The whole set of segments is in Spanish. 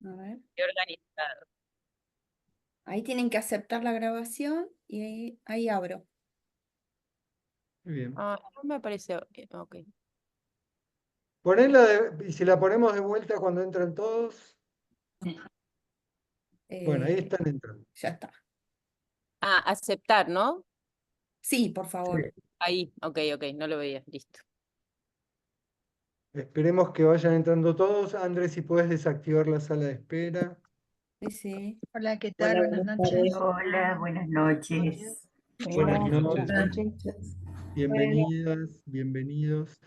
A ver. Qué organizado. Ahí tienen que aceptar la grabación y ahí abro. Muy bien. Ah, no me aparece. Ok. Y si la ponemos de vuelta cuando entran todos. Bueno, ahí Eh, están entrando. ya está. Ah, aceptar, ¿no? Sí, por Sí. favor. Ahí, ok, ok, no lo veía, listo. Esperemos que vayan entrando todos. Andrés, si puedes desactivar la sala de espera. Sí, sí. Hola, ¿qué tal? Hola, Buenas buenas noches. tardes. Hola, buenas noches. Buenas Hola. noches. Buenas noches. Bienvenidas, bienvenidos.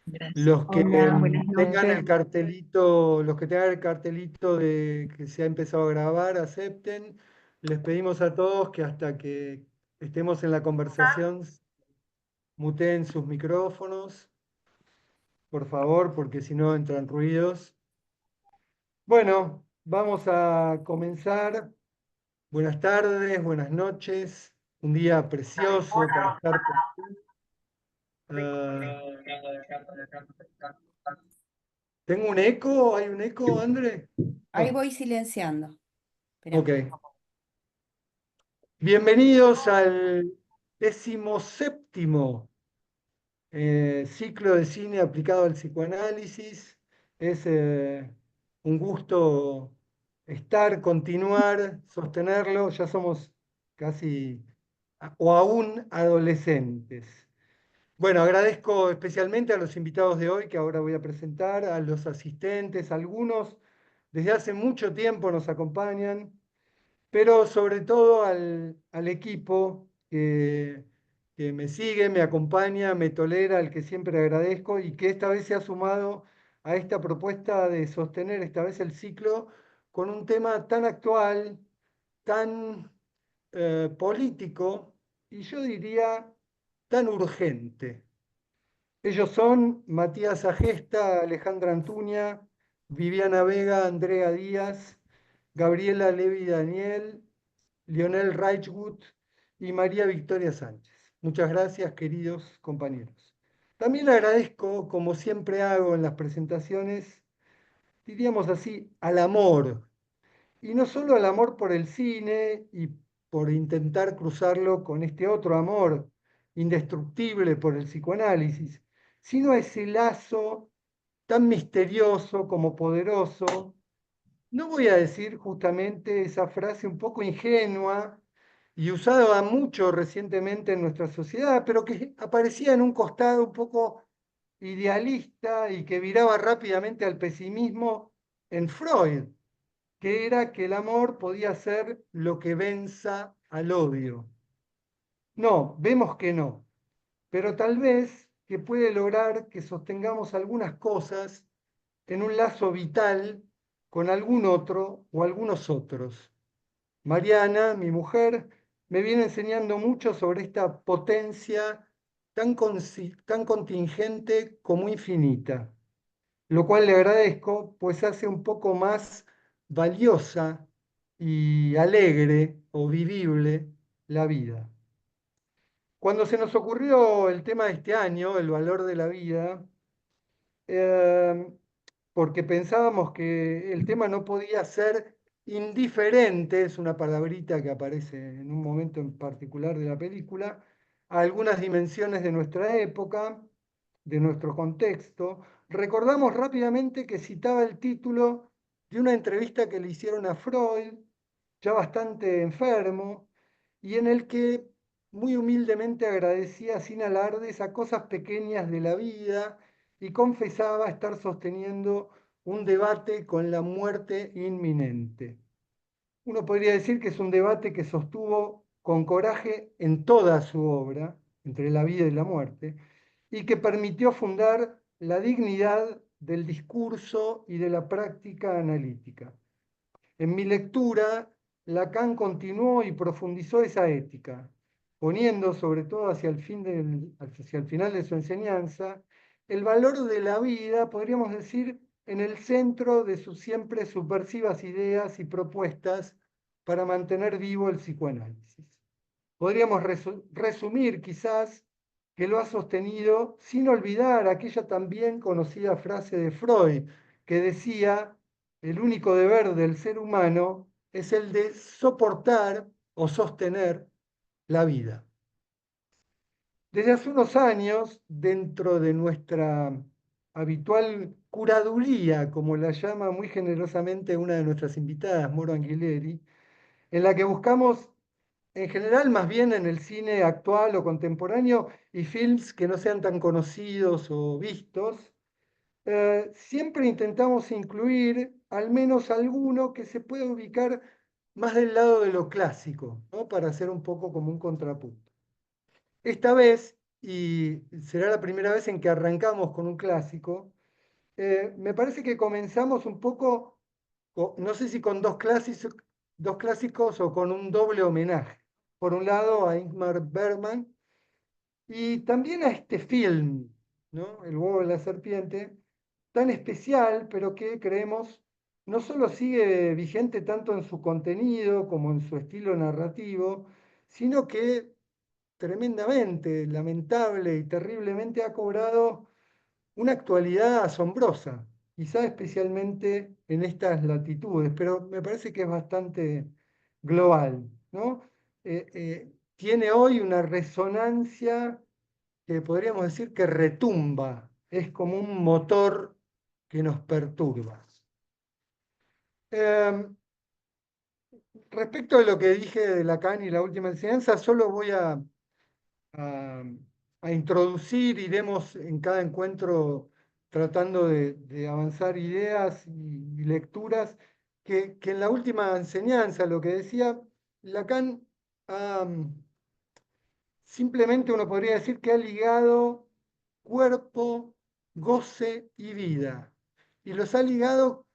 Gracias. Los que Hola, buenas tengan noches. el cartelito, los que tengan el cartelito de que se ha empezado a grabar, acepten. Les pedimos a todos que hasta que estemos en la conversación, muteen sus micrófonos, por favor, porque si no entran ruidos. Bueno, vamos a comenzar. Buenas tardes, buenas noches. Un día precioso para estar por aquí. Ah, ¿Tengo un eco? ¿Hay un eco, André? Ahí No. voy silenciando. Espera. Ok. Bienvenidos al 17º ciclo de cine aplicado al psicoanálisis. Es un gusto estar, continuar, sostenerlo. Ya somos casi o aún adolescentes. Bueno, agradezco especialmente a los invitados de hoy que ahora voy a presentar, a los asistentes, algunos desde hace mucho tiempo nos acompañan, pero sobre todo al equipo que me sigue, me acompaña, me tolera, al que siempre agradezco y que esta vez se ha sumado a esta propuesta de sostener esta vez el ciclo con un tema tan actual, tan político y yo diría tan urgente. Ellos son Matías Agesta, Alejandra Antuña, Viviana Vega, Andrea Díaz, Gabriela Levi Daniel, Lionel Reichwood y María Victoria Sánchez. Muchas gracias, queridos compañeros. También agradezco, como siempre hago en las presentaciones, diríamos así, al amor. Y no solo al amor por el cine y por intentar cruzarlo con este otro amor indestructible por el psicoanálisis, sino a ese lazo tan misterioso como poderoso. No voy a decir justamente esa frase un poco ingenua y usada mucho recientemente en nuestra sociedad, pero que aparecía en un costado un poco idealista y que viraba rápidamente al pesimismo en Freud, que era que el amor podía ser lo que venza al odio. No, vemos que no, pero tal vez que puede lograr que sostengamos algunas cosas en un lazo vital con algún otro o algunos otros. Mariana, mi mujer, me viene enseñando mucho sobre esta potencia tan contingente como infinita, lo cual le agradezco, pues hace un poco más valiosa y alegre o vivible la vida. Cuando se nos ocurrió el tema de este año, el valor de la vida, eh, porque pensábamos que el tema no podía ser indiferente, es una palabrita que aparece en un momento en particular de la película, a algunas dimensiones de nuestra época, de nuestro contexto. Recordamos rápidamente que citaba el título de una entrevista que le hicieron a Freud, ya bastante enfermo, y en el que muy humildemente agradecía sin alardes a cosas pequeñas de la vida y confesaba estar sosteniendo un debate con la muerte inminente. Uno podría decir que es un debate que sostuvo con coraje en toda su obra, entre la vida y la muerte, y que permitió fundar la dignidad del discurso y de la práctica analítica. En mi lectura, Lacan continuó y profundizó esa ética, poniendo, sobre todo hacia el final de su enseñanza, el valor de la vida, podríamos decir, en el centro de sus siempre subversivas ideas y propuestas para mantener vivo el psicoanálisis. Podríamos resumir quizás que lo ha sostenido sin olvidar aquella también conocida frase de Freud, que decía el único deber del ser humano es el de soportar o sostener la vida. Desde hace unos años, dentro de nuestra habitual curaduría, como la llama muy generosamente una de nuestras invitadas, Moro Anguilleri, en la que buscamos en general más bien en el cine actual o contemporáneo y films que no sean tan conocidos o vistos, siempre intentamos incluir al menos alguno que se pueda ubicar más del lado de lo clásico, ¿no? Para hacer un poco como un contrapunto. Esta vez, y será la primera vez en que arrancamos con un clásico, me parece que comenzamos un poco, no sé si con dos clásicos o con un doble homenaje. Por un lado a Ingmar Bergman y también a este film, ¿no? El huevo de la serpiente, tan especial, pero que creemos no solo sigue vigente tanto en su contenido como en su estilo narrativo, sino que tremendamente, lamentable y terriblemente ha cobrado una actualidad asombrosa, quizá especialmente en estas latitudes, pero me parece que es bastante global, ¿no? Tiene hoy una resonancia que podríamos decir que retumba, es como un motor que nos perturba. Respecto de lo que dije de Lacan y la última enseñanza, solo voy a, a introducir, iremos en cada encuentro tratando de avanzar ideas y lecturas, que en la última enseñanza, lo que decía Lacan, ha, simplemente uno podría decir que ha ligado cuerpo, goce y vida. Y los ha ligado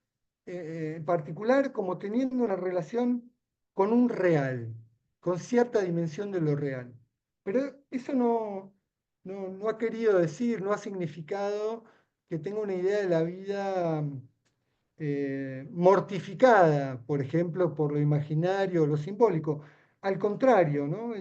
en particular como teniendo una relación con un real, con cierta dimensión de lo real. Pero eso no ha querido decir, no ha significado que tenga una idea de la vida mortificada, por ejemplo, por lo imaginario o lo simbólico. Al contrario, ¿no?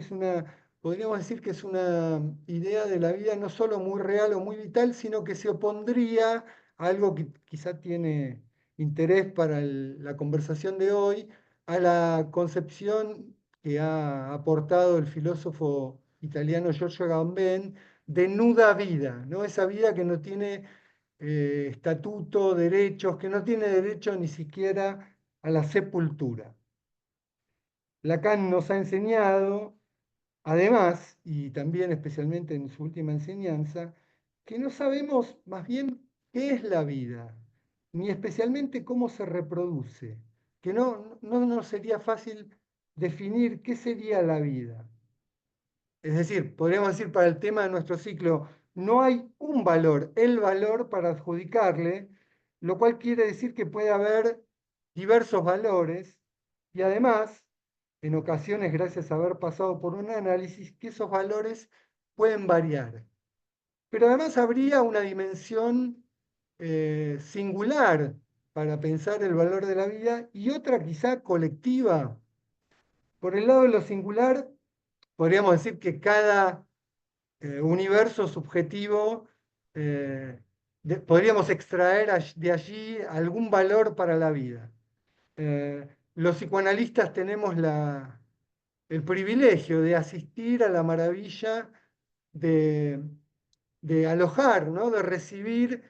Podríamos decir que es una idea de la vida no solo muy real o muy vital, sino que se opondría a algo que quizá tiene interés para la conversación de hoy, a la concepción que ha aportado el filósofo italiano Giorgio Agamben de nuda vida, ¿no? Esa vida que no tiene estatuto, derechos, que no tiene derecho ni siquiera a la sepultura. Lacan nos ha enseñado, además, y también especialmente en su última enseñanza, que no sabemos más bien qué es la vida, ni especialmente cómo se reproduce, que no nos sería fácil definir qué sería la vida. Es decir, podríamos decir para el tema de nuestro ciclo, no hay un valor, el valor para adjudicarle, lo cual quiere decir que puede haber diversos valores y además, en ocasiones, gracias a haber pasado por un análisis, que esos valores pueden variar. Pero además habría una dimensión singular para pensar el valor de la vida y otra quizá colectiva. Por el lado de lo singular, podríamos decir que cada universo subjetivo, podríamos extraer de allí algún valor para la vida. Los psicoanalistas tenemos el privilegio de asistir a la maravilla de, de alojar, ¿no? De recibir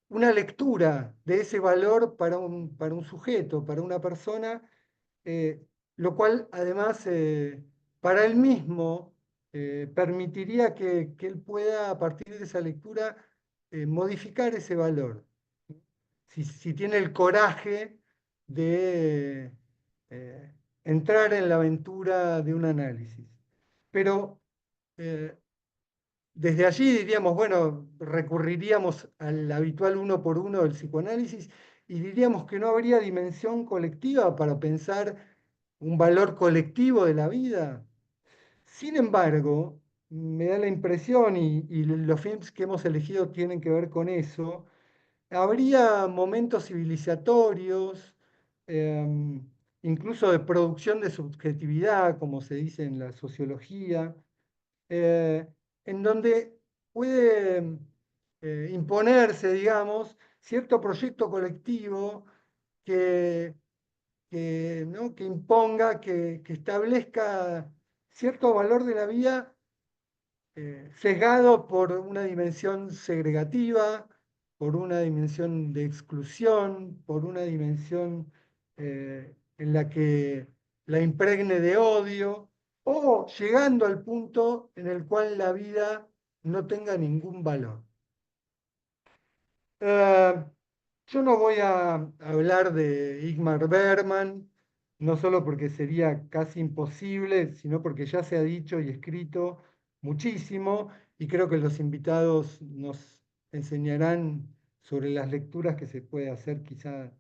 una lectura de ese valor para un sujeto, para una persona, lo cual además para él mismo permitiría que él pueda a partir de esa lectura modificar ese valor. Si tiene el coraje de entrar en la aventura de un análisis. Pero desde allí diríamos, bueno, recurriríamos al habitual uno por uno del psicoanálisis y diríamos que no habría dimensión colectiva para pensar un valor colectivo de la vida. Sin embargo, me da la impresión, y los films que hemos elegido tienen que ver con eso, habría momentos civilizatorios, em, incluso de producción de subjetividad, como se dice en la sociología, eh, en donde puede imponerse, digamos, cierto proyecto colectivo que, ¿no? que imponga, que establezca cierto valor de la vida sesgado por una dimensión segregativa, por una dimensión de exclusión, por una dimensión en la que la impregne de odio, o llegando al punto en el cual la vida no tenga ningún valor. Eh, yo no voy a hablar de Ingmar Bergman, no solo porque sería casi imposible, sino porque ya se ha dicho y escrito muchísimo, y creo que los invitados nos enseñarán sobre las lecturas que se puede hacer quizá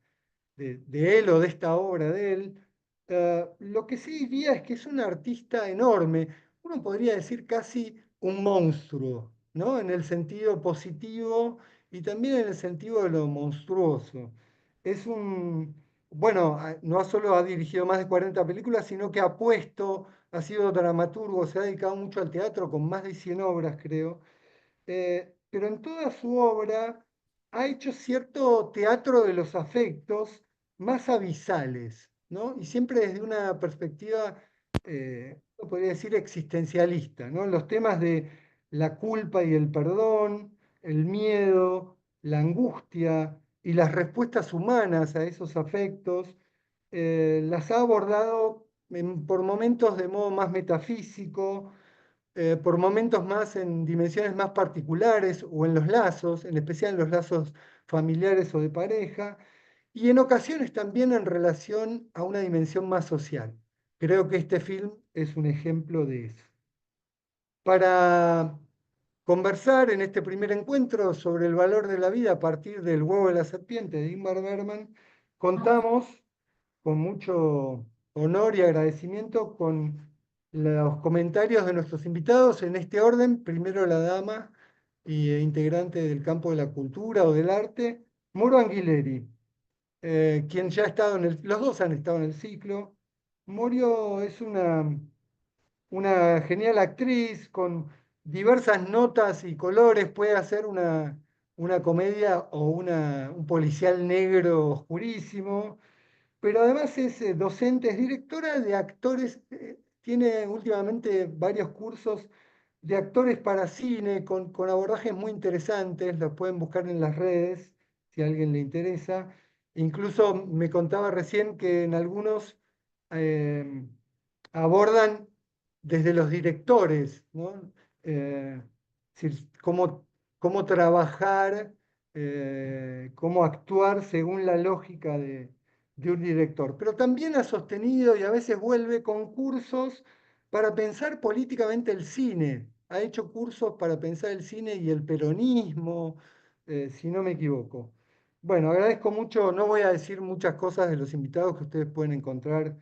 de él o de esta obra de él. Lo que sí diría es que es un artista enorme, uno podría decir casi un monstruo, ¿no? En el sentido positivo y también en el sentido de lo monstruoso. Es un, bueno, no solo ha dirigido más de 40 películas, sino que ha sido dramaturgo, se ha dedicado mucho al teatro con más de 100 obras, creo. Pero en toda su obra ha hecho cierto teatro de los afectos más abisales, ¿no? Y siempre desde una perspectiva, uno podría decir, existencialista, ¿no? Los temas de la culpa y el perdón, el miedo, la angustia y las respuestas humanas a esos afectos, las ha abordado por momentos de modo más metafísico, por momentos más en dimensiones más particulares o en los lazos, en especial en los lazos familiares o de pareja, y en ocasiones también en relación a una dimensión más social. Creo que este film es un ejemplo de eso. Para conversar en este primer encuentro sobre el valor de la vida a partir del huevo de la serpiente de Ingmar Bergman, contamos con mucho honor y agradecimiento con los comentarios de nuestros invitados en este orden. Primero la dama y integrante del campo de la cultura o del arte, Moro Anguilleri, quien ya ha estado los dos han estado en el ciclo. Morio es una genial actriz con diversas notas y colores, puede hacer una comedia o un policial negro oscurísimo, pero además es docente, es directora de actores, tiene últimamente varios cursos de actores para cine con abordajes muy interesantes, los pueden buscar en las redes si a alguien le interesa. Incluso me contaba recién que en algunos eh, abordan desde los directores, ¿no? Es decir, cómo trabajar, cómo actuar según la lógica de un director. Pero también ha sostenido y a veces vuelve con cursos para pensar políticamente el cine. Ha hecho cursos para pensar el cine y el peronismo, si no me equivoco. Bueno, agradezco mucho, no voy a decir muchas cosas de los invitados que ustedes pueden encontrar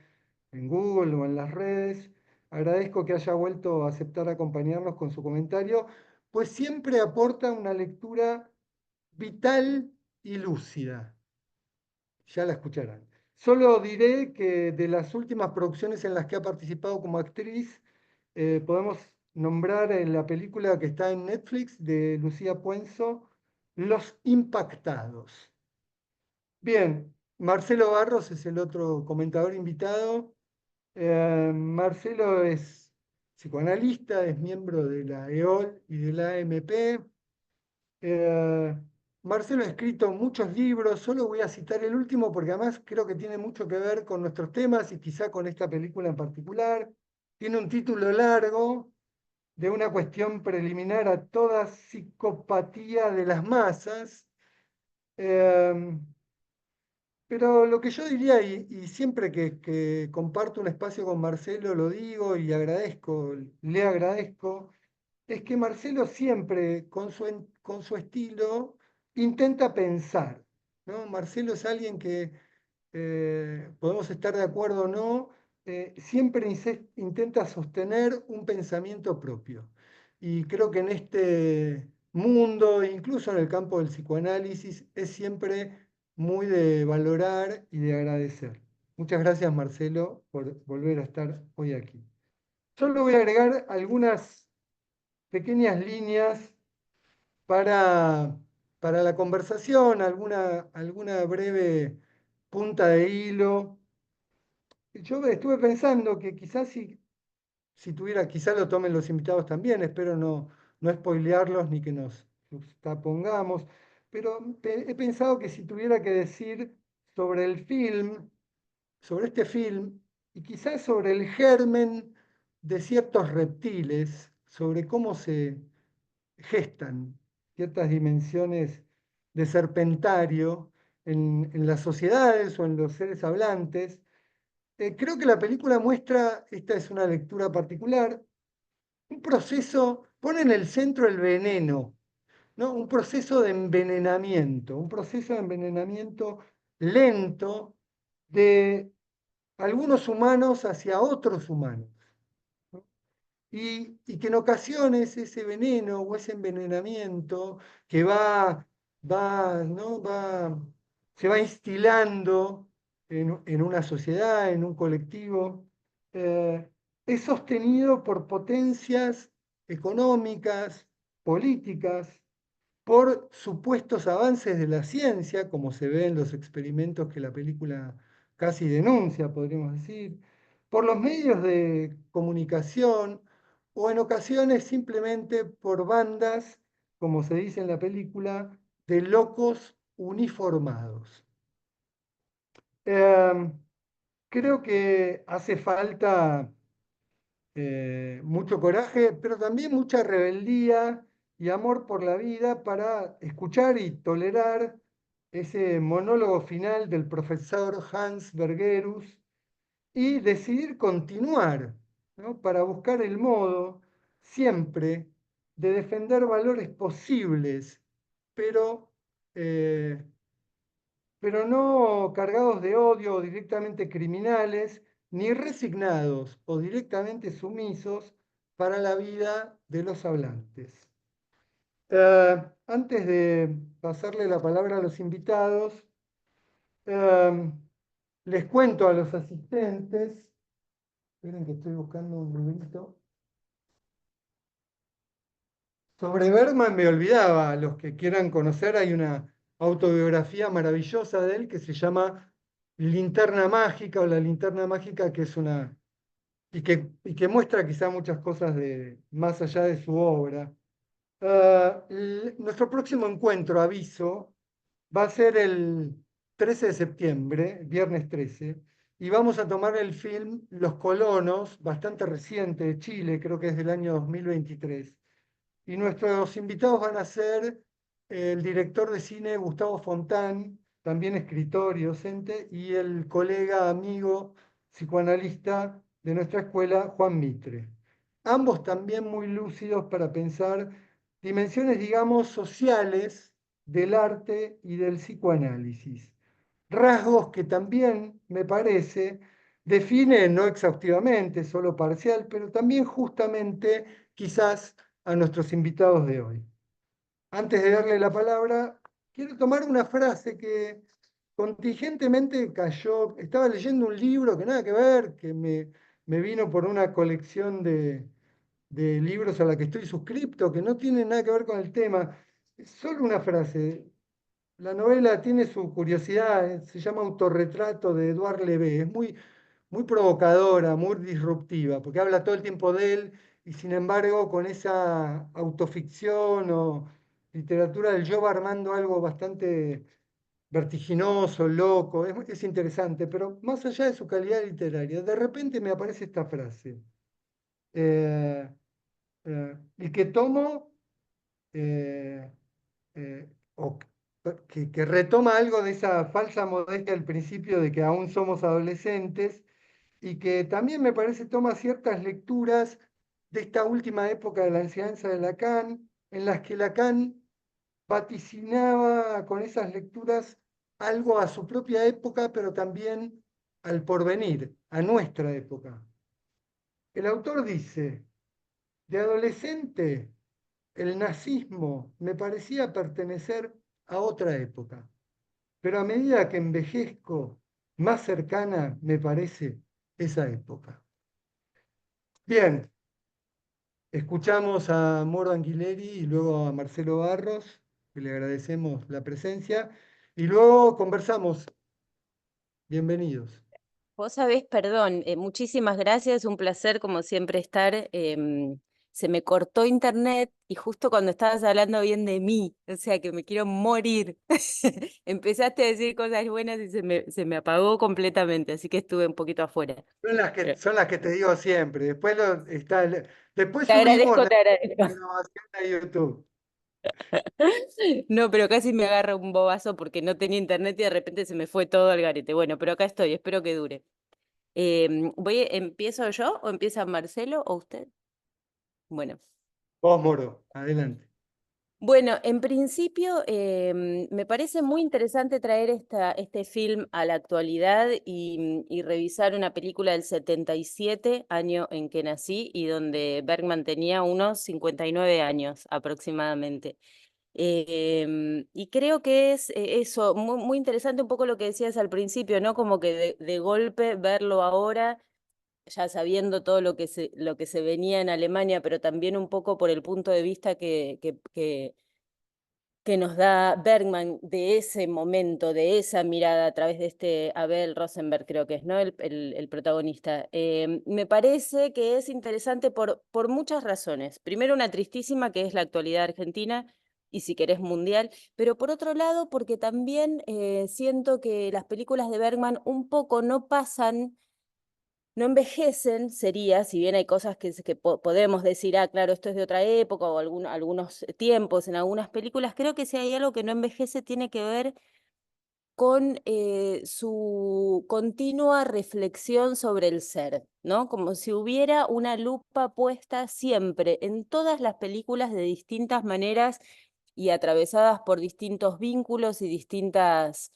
en Google o en las redes. Agradezco que haya vuelto a aceptar acompañarnos con su comentario, pues siempre aporta una lectura vital y lúcida. Ya la escucharán. Solo diré que de las últimas producciones en las que ha participado como actriz, podemos nombrar en la película que está en Netflix de Lucía Puenzo, Los Impactados. Bien, Marcelo Barros es el otro comentador invitado. Marcelo es psicoanalista, es miembro de la EOL y de la AMP. Eh, Marcelo ha escrito muchos libros, solo voy a citar el último porque además creo que tiene mucho que ver con nuestros temas y quizá con esta película en particular. Tiene un título largo de una cuestión preliminar a toda psicopatía de las masas. Eh, pero lo que yo diría, y siempre que comparto un espacio con Marcelo lo digo y agradezco, le agradezco, es que Marcelo siempre con su estilo intenta pensar, ¿no? Marcelo es alguien que podemos estar de acuerdo o no, siempre intenta sostener un pensamiento propio. Y creo que en este mundo, incluso en el campo del psicoanálisis, es siempre muy de valorar y de agradecer. Muchas gracias, Marcelo, por volver a estar hoy aquí. Solo voy a agregar algunas pequeñas líneas para, para la conversación, alguna breve punta de hilo. Yo estuve pensando que quizás si tuviera, quizás lo tomen los invitados también, espero no spoilearlos ni que nos pongamos, pero he pensado que si tuviera que decir sobre el film, sobre este film, y quizás sobre el germen de ciertos reptiles, sobre cómo se gestan ciertas dimensiones de serpentario en las sociedades o en los seres hablantes. Creo que la película muestra, esta es una lectura particular, un proceso, pone en el centro el veneno, ¿no? Un proceso de envenenamiento, un proceso de envenenamiento lento de algunos humanos hacia otros humanos, ¿no? Y que en ocasiones ese veneno o ese envenenamiento que ¿no? Se va instilando en una sociedad, en un colectivo, eh, es sostenido por potencias económicas, políticas, por supuestos avances de la ciencia, como se ve en los experimentos que la película casi denuncia, podríamos decir, por los medios de comunicación o en ocasiones simplemente por bandas, como se dice en la película, de locos uniformados. Creo que hace falta mucho coraje, pero también mucha rebeldía y amor por la vida para escuchar y tolerar ese monólogo final del profesor Hans Bergerus y decidir continuar, ¿no? Para buscar el modo siempre de defender valores posibles, pero eh, pero no cargados de odio o directamente criminales, ni resignados o directamente sumisos para la vida de los hablantes. Antes de pasarle la palabra a los invitados, les cuento a los asistentes, esperen que estoy buscando un librito. Sobre Bergman me olvidaba, los que quieran conocer, hay una autobiografía maravillosa de él que se llama Linterna Mágica o La Linterna Mágica, que es una, y que muestra quizá muchas cosas más allá de su obra. Nuestro próximo encuentro, aviso, va a ser el 13 de septiembre, viernes 13, y vamos a tomar el film Los Colonos, bastante reciente de Chile, creo que es del año 2023. Y nuestros invitados van a ser el director de cine Gustavo Fontán, también escritor y docente, y el colega, amigo, psicoanalista de nuestra escuela, Juan Mitre. Ambos también muy lúcidos para pensar dimensiones, digamos, sociales del arte y del psicoanálisis. Rasgos que también, me parece, definen, no exhaustivamente, solo parcial, pero también justamente quizás a nuestros invitados de hoy. Antes de darle la palabra, quiero tomar una frase que contingentemente cayó. Estaba leyendo un libro que nada que ver, que me vino por una colección de libros a la que estoy suscripto, que no tiene nada que ver con el tema. Es solo una frase. La novela tiene su curiosidad, se llama Autorretrato de Edouard Levé. Es muy provocadora, muy disruptiva, porque habla todo el tiempo de él y sin embargo con esa autoficción o literatura del yo va armando algo bastante vertiginoso, loco, es interesante, pero más allá de su calidad literaria, de repente me aparece esta frase, eh, y que tomo, eh, eh, o que retoma algo de esa falsa modestia al principio de que aún somos adolescentes y que también me parece toma ciertas lecturas de esta última época de la enseñanza de Lacan, en las que Lacan vaticinaba con esas lecturas algo a su propia época, pero también al porvenir, a nuestra época. El autor dice, de adolescente, el nazismo me parecía pertenecer a otra época, pero a medida que envejezco, más cercana me parece esa época. Bien, escuchamos a Moro Anguilleri y luego a Marcelo Barros, que le agradecemos la presencia, y luego conversamos Bienvenidos. Vos sabés, perdón, muchísimas gracias, un placer como siempre estar. Se me cortó internet y justo cuando estabas hablando bien de mí, o sea que me quiero morir. Empezaste a decir cosas buenas y se me apagó completamente, así que estuve un poquito afuera. Pero Son las que te digo siempre. Después te subimos agradezco, la te agradezco. grabación a YouTube. No, pero casi me agarra un bobazo porque no tenía internet y de repente se me fue todo al garete. Bueno, pero acá estoy, espero que dure. ¿Empiezo yo o empieza Marcelo o usted? Bueno. Vos, Moro, adelante. Bueno, en principio me parece muy interesante traer este film a la actualidad y revisar una película del 77, año en que nací, y donde Bergman tenía unos 59 años aproximadamente. Y creo que es eso, muy, muy interesante un poco lo que decías al principio, ¿no? Como que de golpe verlo ahora ya sabiendo todo lo que se venía en Alemania, pero también un poco por el punto de vista que nos da Bergman de ese momento, de esa mirada a través de este Abel Rosenberg, creo que es, ¿no? El protagonista. Me parece que es interesante por muchas razones. Primero, una tristísima, que es la actualidad argentina, y si querés mundial, pero por otro lado, porque también siento que las películas de Bergman un poco no pasan, no envejecen, sería, si bien hay cosas que podemos decir, ah, claro, esto es de otra época o algunos tiempos en algunas películas, creo que si hay algo que no envejece tiene que ver con su continua reflexión sobre el ser, ¿no? Como si hubiera una lupa puesta siempre en todas las películas de distintas maneras y atravesadas por distintos vínculos y distintas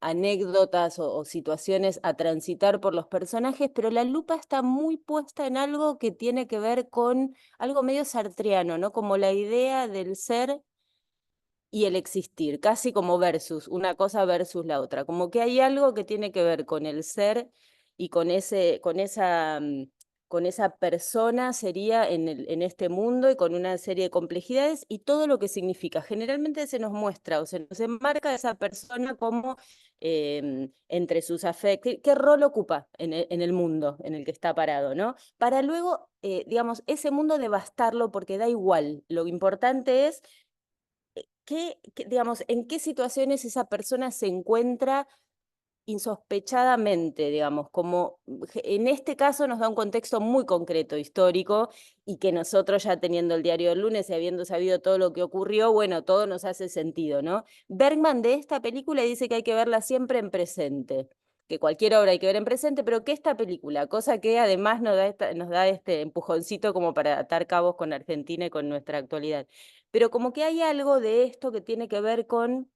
anécdotas o situaciones a transitar por los personajes, pero la lupa está muy puesta en algo que tiene que ver con algo medio sartreano, ¿no? Como la idea del ser y el existir, casi como versus, una cosa versus la otra, como que hay algo que tiene que ver con el ser y con esa persona sería en este mundo y con una serie de complejidades y todo lo que significa. Generalmente se nos muestra o se nos enmarca esa persona como entre sus afectos, qué rol ocupa en el mundo en el que está parado, ¿no? Para luego, digamos, ese mundo devastarlo porque da igual, lo importante es digamos, en qué situaciones esa persona se encuentra insospechadamente, digamos, como en este caso nos da un contexto muy concreto, histórico, y que nosotros ya teniendo el diario del lunes y habiendo sabido todo lo que ocurrió, bueno, todo nos hace sentido, ¿no? Bergman de esta película dice que hay que verla siempre en presente, que cualquier obra hay que ver en presente, pero que esta película, cosa que además nos da este empujoncito como para atar cabos con Argentina y con nuestra actualidad. Pero como que hay algo de esto que tiene que ver con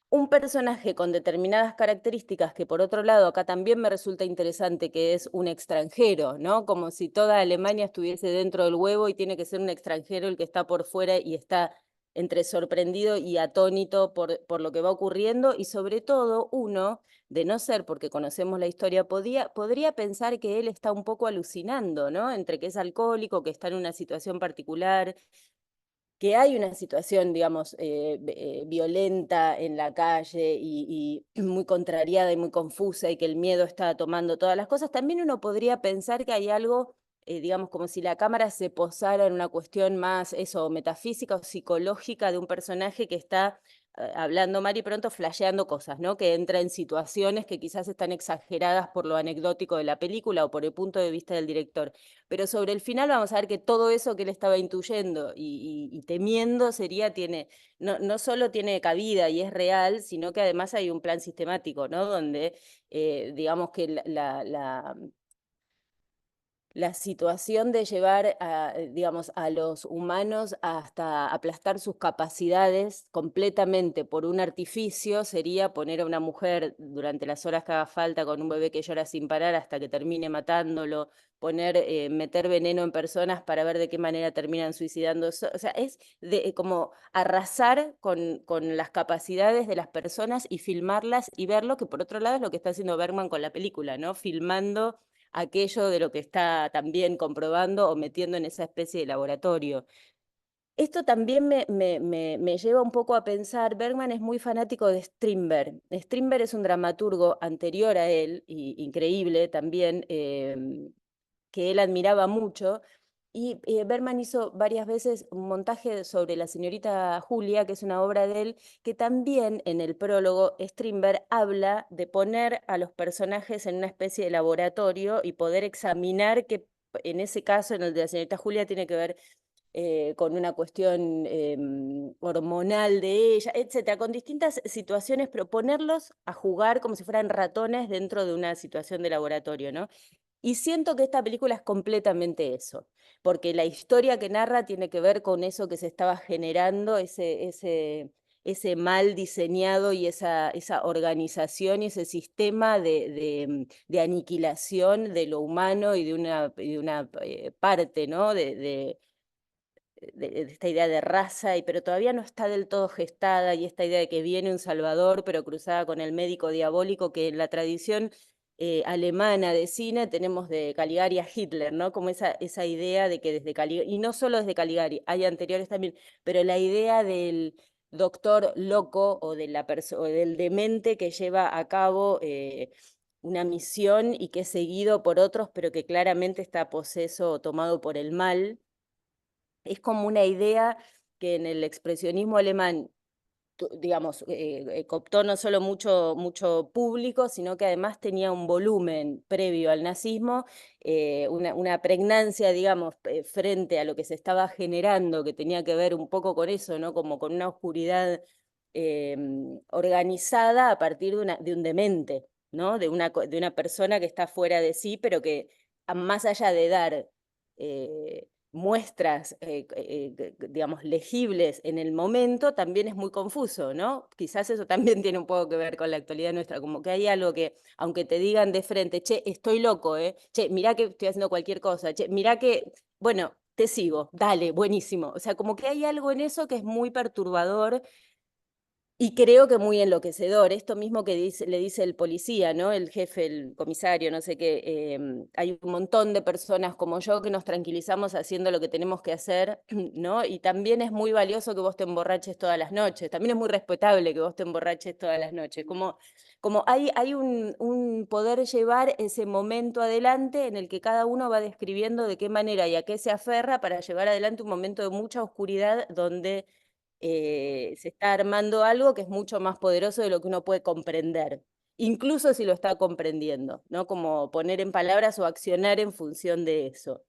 un personaje con determinadas características que por otro lado acá también me resulta interesante, que es un extranjero, ¿no? Como si toda Alemania estuviese dentro del huevo y tiene que ser un extranjero el que está por fuera y está entre sorprendido y atónito por lo que va ocurriendo, y sobre todo uno, de no ser porque conocemos la historia, podría pensar que él está un poco alucinando, ¿no? Entre que es alcohólico, que está en una situación particular, que hay una situación, digamos, violenta en la calle y muy contrariada y muy confusa y que el miedo está tomando todas las cosas, también uno podría pensar que hay algo, digamos, como si la cámara se posara en una cuestión más, eso, metafísica o psicológica de un personaje que está hablando mal y pronto flasheando cosas, ¿no? Que entra en situaciones que quizás están exageradas por lo anecdótico de la película o por el punto de vista del director. Pero sobre el final vamos a ver que todo eso que él estaba intuyendo y temiendo no solo tiene cabida y es real, sino que además hay un plan sistemático, ¿no? Donde digamos que la situación de llevar digamos, a los humanos hasta aplastar sus capacidades completamente por un artificio sería poner a una mujer durante las horas que haga falta con un bebé que llora sin parar hasta que termine matándolo, meter veneno en personas para ver de qué manera terminan suicidándose. O sea, es como arrasar con las capacidades de las personas y filmarlas y verlo, que por otro lado es lo que está haciendo Bergman con la película, ¿no? Filmando aquello de lo que está también comprobando o metiendo en esa especie de laboratorio. Esto también me lleva un poco a pensar, Bergman es muy fanático de Strindberg. Strindberg es un dramaturgo anterior a él, increíble también, que él admiraba mucho, y Bergman hizo varias veces un montaje sobre La señorita Julia, que es una obra de él, que también en el prólogo Strindberg habla de poner a los personajes en una especie de laboratorio y poder examinar que en ese caso, en el de La señorita Julia, tiene que ver con una cuestión hormonal de ella, etcétera, con distintas situaciones, pero ponerlos a jugar como si fueran ratones dentro de una situación de laboratorio, ¿no? Y siento que esta película es completamente eso, porque la historia que narra tiene que ver con eso que se estaba generando, ese mal diseñado y esa organización y ese sistema de aniquilación de lo humano y de una parte, ¿no? De esta idea de raza, pero todavía no está del todo gestada, y esta idea de que viene un salvador, pero cruzada con el médico diabólico, que en la tradición alemana de cine tenemos de Caligari a Hitler, ¿no? Como esa idea de que desde Caligari, y no solo desde Caligari, hay anteriores también, pero la idea del doctor loco o, o del demente que lleva a cabo una misión y que es seguido por otros, pero que claramente está poseso o tomado por el mal. Es como una idea que en el expresionismo alemán, digamos, cooptó no solo mucho público, sino que además tenía un volumen previo al nazismo, una pregnancia, digamos, frente a lo que se estaba generando, que tenía que ver un poco con eso, ¿no? Como con una oscuridad organizada a partir de un demente, ¿no? De una persona que está fuera de sí, pero que más allá de dar muestras, digamos, legibles en el momento, también es muy confuso, ¿no? Quizás eso también tiene un poco que ver con la actualidad nuestra, como que hay algo que, aunque te digan de frente, che, estoy loco, che, mirá que estoy haciendo cualquier cosa, che, mirá que, bueno, te sigo, dale, buenísimo. O sea, como que hay algo en eso que es muy perturbador y creo que muy enloquecedor. Esto mismo que le dice el policía, ¿no? El jefe, el comisario, no sé qué. Hay un montón de personas como yo que nos tranquilizamos haciendo lo que tenemos que hacer, ¿no? Y también es muy valioso que vos te emborraches todas las noches. También es muy respetable que vos te emborraches todas las noches. Como hay un poder llevar ese momento adelante en el que cada uno va describiendo de qué manera y a qué se aferra para llevar adelante un momento de mucha oscuridad donde se está armando algo que es mucho más poderoso de lo que uno puede comprender, incluso si lo está comprendiendo, ¿no? Como poner en palabras o accionar en función de eso.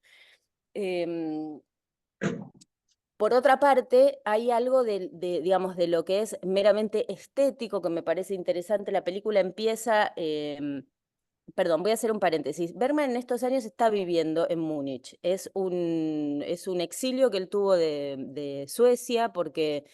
Por otra parte, hay algo digamos, de lo que es meramente estético que me parece interesante. La película empieza... Perdón, voy a hacer un paréntesis. Bergman en estos años está viviendo en Múnich. Es un exilio que él tuvo de Suecia porque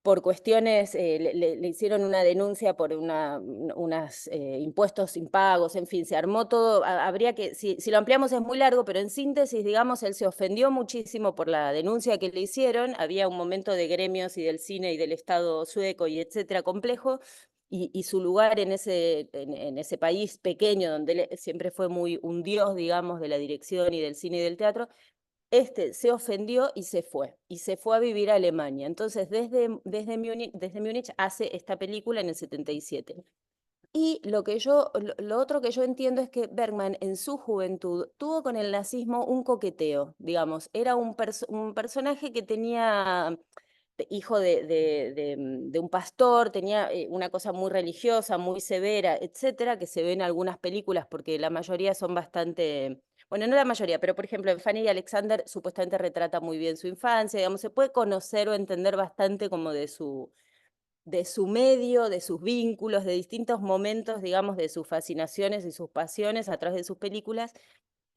por cuestiones, le hicieron una denuncia por unos impuestos impagos, en fin, se armó todo. Habría que, si lo ampliamos es muy largo, pero en síntesis, digamos, él se ofendió muchísimo por la denuncia que le hicieron. Había un momento de gremios y del cine y del Estado sueco y etcétera complejo, y su lugar en ese país pequeño, donde él siempre fue muy un dios, digamos, de la dirección y del cine y del teatro, se ofendió y se fue a vivir a Alemania. Entonces, desde Múnich hace esta película en el 77. Y lo otro que yo entiendo es que Bergman en su juventud tuvo con el nazismo un coqueteo, digamos. Era un personaje que tenía hijo de un pastor, tenía una cosa muy religiosa, muy severa, etcétera, que se ve en algunas películas porque la mayoría son bastante, bueno, no la mayoría, pero por ejemplo en Fanny y Alexander supuestamente retrata muy bien su infancia, digamos, se puede conocer o entender bastante como de su medio, de sus vínculos, de distintos momentos, digamos, de sus fascinaciones y sus pasiones a través de sus películas.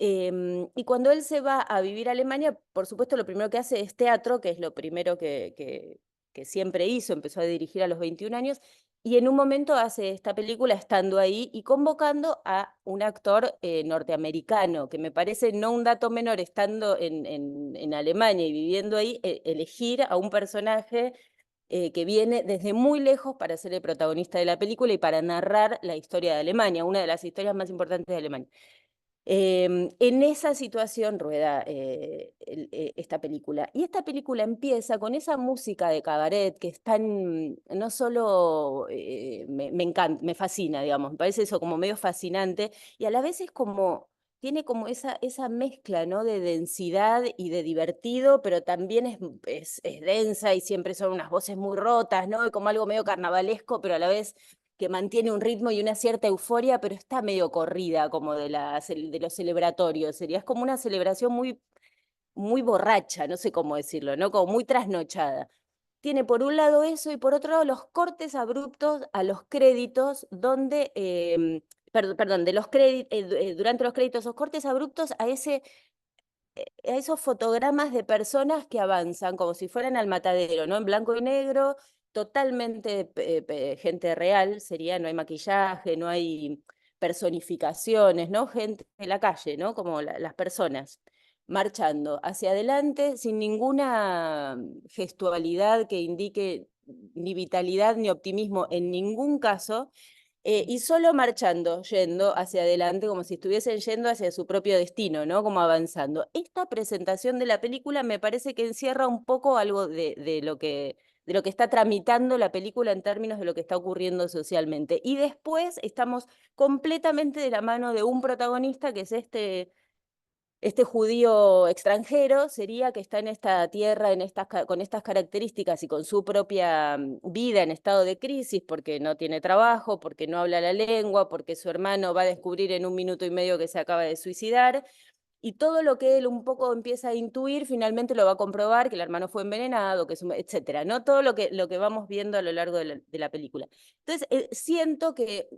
Y cuando él se va a vivir a Alemania, por supuesto, lo primero que hace es teatro, que es lo primero que siempre hizo, empezó a dirigir a los 21 años, y en un momento hace esta película estando ahí y convocando a un actor norteamericano, que me parece no un dato menor, estando en Alemania y viviendo ahí, elegir a un personaje que viene desde muy lejos para ser el protagonista de la película y para narrar la historia de Alemania, una de las historias más importantes de Alemania. En esa situación rueda esta película. Y esta película empieza con esa música de cabaret que es tan, no solo me encanta, me fascina, digamos, me parece eso como medio fascinante, y a la vez es como, tiene como esa mezcla, ¿no? De densidad y de divertido, pero también es densa y siempre son unas voces muy rotas, ¿no? Y como algo medio carnavalesco, pero a la vez que mantiene un ritmo y una cierta euforia, pero está medio corrida como de los celebratorios. Sería es como una celebración muy borracha, no sé cómo decirlo, ¿no? Como muy trasnochada. Tiene por un lado eso y por otro lado los cortes abruptos a los créditos, donde, perdón, de los durante los créditos, esos cortes abruptos a esos fotogramas de personas que avanzan como si fueran al matadero, ¿no? En blanco y negro, totalmente gente real, sería, no hay maquillaje, no hay personificaciones, ¿no? Gente de la calle, ¿no? Como las personas marchando hacia adelante sin ninguna gestualidad que indique ni vitalidad ni optimismo en ningún caso, y solo marchando, yendo hacia adelante, como si estuviesen yendo hacia su propio destino, ¿no? Como avanzando. Esta presentación de la película me parece que encierra un poco algo de lo que está tramitando la película en términos de lo que está ocurriendo socialmente. Y después estamos completamente de la mano de un protagonista que es este judío extranjero, sería que está en esta tierra, con estas características y con su propia vida en estado de crisis, porque no tiene trabajo, porque no habla la lengua, porque su hermano va a descubrir en 1 minuto y medio que se acaba de suicidar, y todo lo que él un poco empieza a intuir, finalmente lo va a comprobar, que el hermano fue envenenado, etcétera, ¿no? Todo lo que vamos viendo a lo largo de la película. Entonces, siento que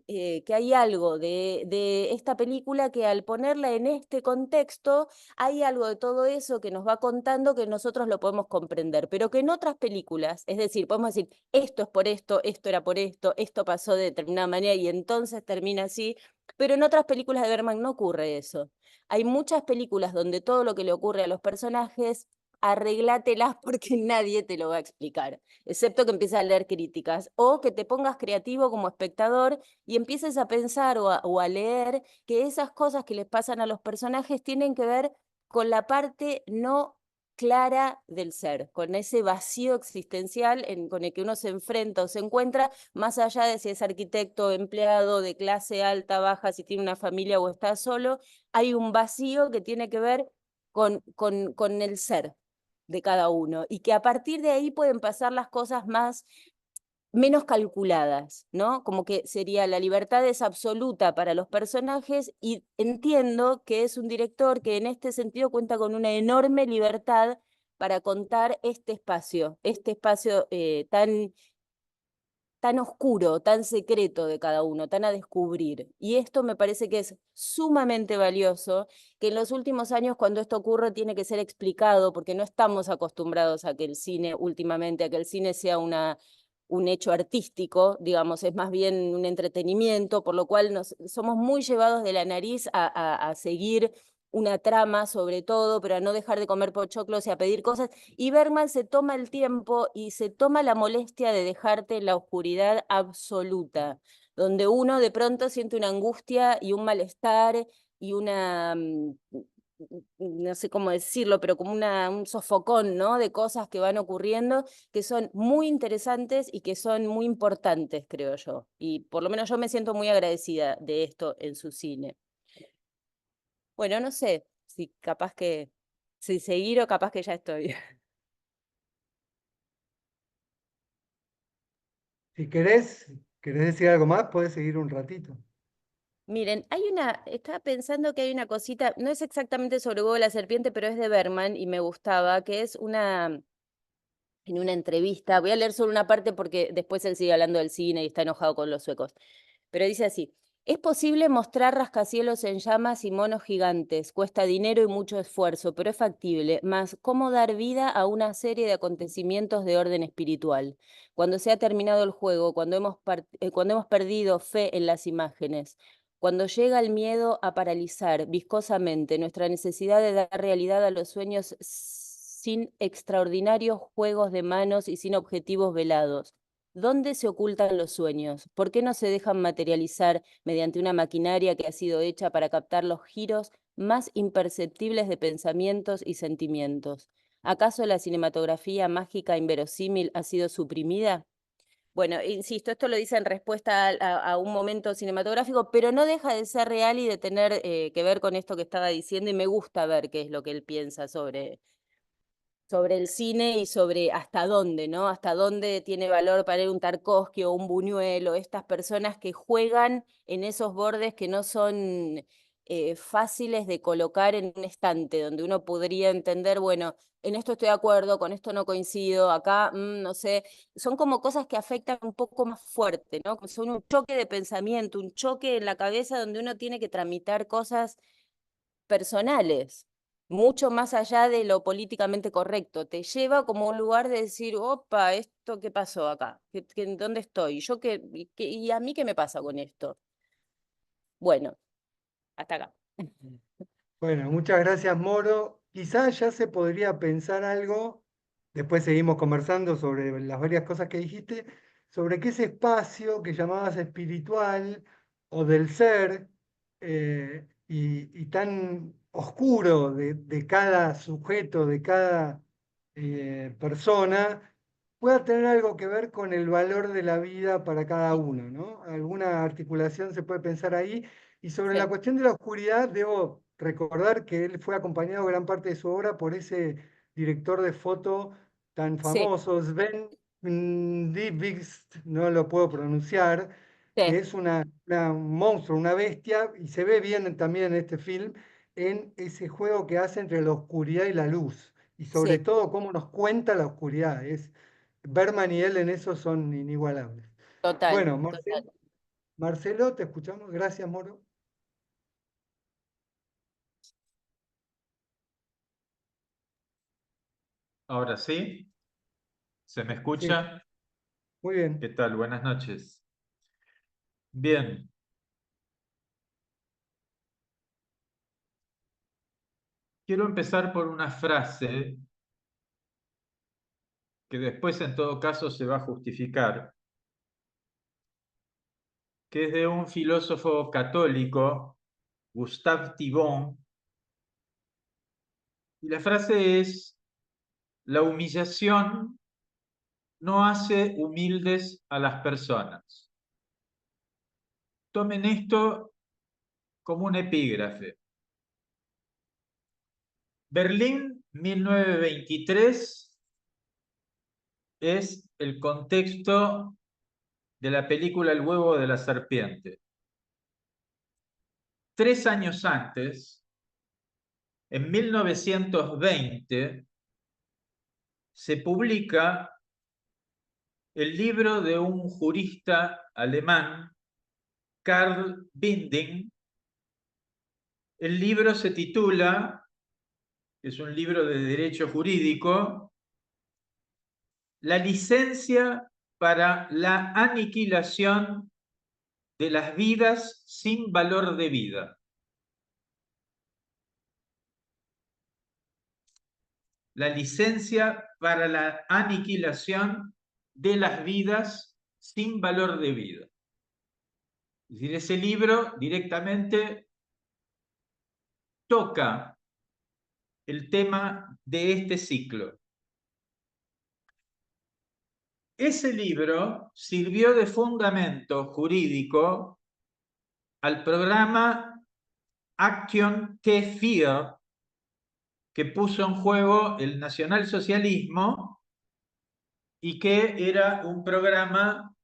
hay algo de esta película que al ponerla en este contexto, hay algo de todo eso que nos va contando que nosotros lo podemos comprender, pero que en otras películas, es decir, podemos decir, esto es por esto era por esto pasó de determinada manera y entonces termina así, pero en otras películas de Bergman no ocurre eso. Hay muchas películas donde todo lo que le ocurre a los personajes, arreglátelas porque nadie te lo va a explicar, excepto que empieces a leer críticas, o que te pongas creativo como espectador y empieces a pensar o a leer que esas cosas que les pasan a los personajes tienen que ver con la parte no clara del ser, con ese vacío existencial con el que uno se enfrenta o se encuentra, más allá de si es arquitecto, empleado, de clase alta, baja, si tiene una familia o está solo, hay un vacío que tiene que ver con el ser de cada uno y que a partir de ahí pueden pasar las cosas menos calculadas, ¿no? Como que sería la libertad es absoluta para los personajes y entiendo que es un director que en este sentido cuenta con una enorme libertad para contar este espacio tan oscuro, tan secreto de cada uno, tan a descubrir. Y esto me parece que es sumamente valioso, que en los últimos años cuando esto ocurre tiene que ser explicado, porque no estamos acostumbrados a que el cine últimamente, a que el cine sea un hecho artístico, digamos, es más bien un entretenimiento, por lo cual somos muy llevados de la nariz a seguir una trama sobre todo, pero a no dejar de comer pochoclos y a pedir cosas. Y Bergman se toma el tiempo y se toma la molestia de dejarte en la oscuridad absoluta, donde uno de pronto siente una angustia y un malestar y no sé cómo decirlo, pero como un sofocón, ¿no? De cosas que van ocurriendo, que son muy interesantes y que son muy importantes, creo yo. Y por lo menos yo me siento muy agradecida de esto en su cine. Bueno, no sé si seguir o capaz que ya estoy. Si querés decir algo más, podés seguir un ratito. Miren, estaba pensando que hay una cosita, no es exactamente sobre Hugo de la Serpiente, pero es de Bergman y me gustaba, que es en una entrevista, voy a leer solo una parte porque después él sigue hablando del cine y está enojado con los suecos, pero dice así: es posible mostrar rascacielos en llamas y monos gigantes, cuesta dinero y mucho esfuerzo, pero es factible, mas ¿cómo dar vida a una serie de acontecimientos de orden espiritual? Cuando se ha terminado el juego, cuando hemos perdido fe en las imágenes, cuando llega el miedo a paralizar viscosamente nuestra necesidad de dar realidad a los sueños sin extraordinarios juegos de manos y sin objetivos velados. ¿Dónde se ocultan los sueños? ¿Por qué no se dejan materializar mediante una maquinaria que ha sido hecha para captar los giros más imperceptibles de pensamientos y sentimientos? ¿Acaso la cinematografía mágica inverosímil ha sido suprimida? Bueno, insisto, esto lo dice en respuesta a un momento cinematográfico, pero no deja de ser real y de tener que ver con esto que estaba diciendo, y me gusta ver qué es lo que él piensa sobre el cine y sobre hasta dónde, ¿no? Hasta dónde tiene valor para él un Tarkovsky o un Buñuel, o estas personas que juegan en esos bordes que no son fáciles de colocar en un estante, donde uno podría entender, bueno, en esto estoy de acuerdo, con esto no coincido, acá, no sé, son como cosas que afectan un poco más fuerte, ¿no? Son un choque de pensamiento, un choque en la cabeza donde uno tiene que tramitar cosas personales, mucho más allá de lo políticamente correcto. Te lleva como a un lugar de decir, opa, ¿esto qué pasó acá? ¿Dónde estoy? ¿Y a mí qué me pasa con esto? Bueno, hasta acá. Bueno, muchas gracias, Moro. Quizás ya se podría pensar algo, después seguimos conversando sobre las varias cosas que dijiste, sobre que ese espacio que llamabas espiritual o del ser, y tan oscuro de cada sujeto, de cada persona, pueda tener algo que ver con el valor de la vida para cada uno, ¿no? Alguna articulación se puede pensar ahí. Y sobre la Sí, cuestión de la oscuridad, debo recordar que él fue acompañado gran parte de su obra por ese director de foto tan sí, famoso, Sven Dybvig, no lo puedo pronunciar, que sí, es un monstruo, una bestia, y se ve bien también en este film, en ese juego que hace entre la oscuridad y la luz, y sobre sí, todo cómo nos cuenta la oscuridad. Berman y él en eso son inigualables. total, Bueno, total. Marcelo, te escuchamos. Gracias, Moro. Ahora sí, ¿se me Sí, escucha? muy ¿Qué bien. tal? Buenas noches. Bien, quiero empezar por una frase que después en todo caso se va a justificar, que es de un filósofo católico, Gustave Thibon, y la frase es: la humillación no hace humildes a las personas. Tomen esto como un epígrafe. Berlín 1923 es el contexto de la película El huevo de la serpiente. 3 años antes, en 1920, se publica el libro de un jurista alemán, Karl Binding. El libro se titula, es un libro de derecho jurídico, La licencia para la aniquilación de las vidas sin valor de vida. La licencia para la aniquilación de las vidas sin valor de vida. Es decir, ese libro directamente toca el tema de este ciclo. Ese libro sirvió de fundamento jurídico al programa Action T4 que puso en juego el nacionalsocialismo y que era un programa,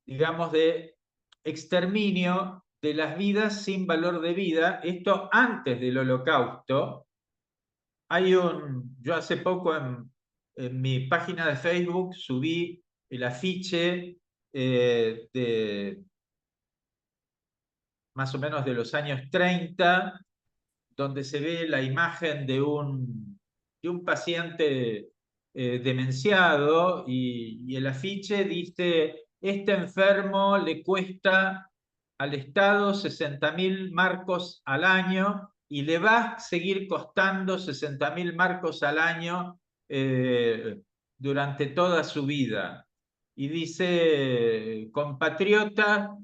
digamos, de exterminio de las vidas sin valor de vida, esto antes del Holocausto. Yo hace poco en mi página de Facebook subí el afiche de más o menos de los años 30, donde se ve la imagen de un paciente demenciado y el afiche dice: este enfermo le cuesta al Estado 60.000 marcos al año y le va a seguir costando 60.000 marcos al año durante toda su vida. y dice, compatriota,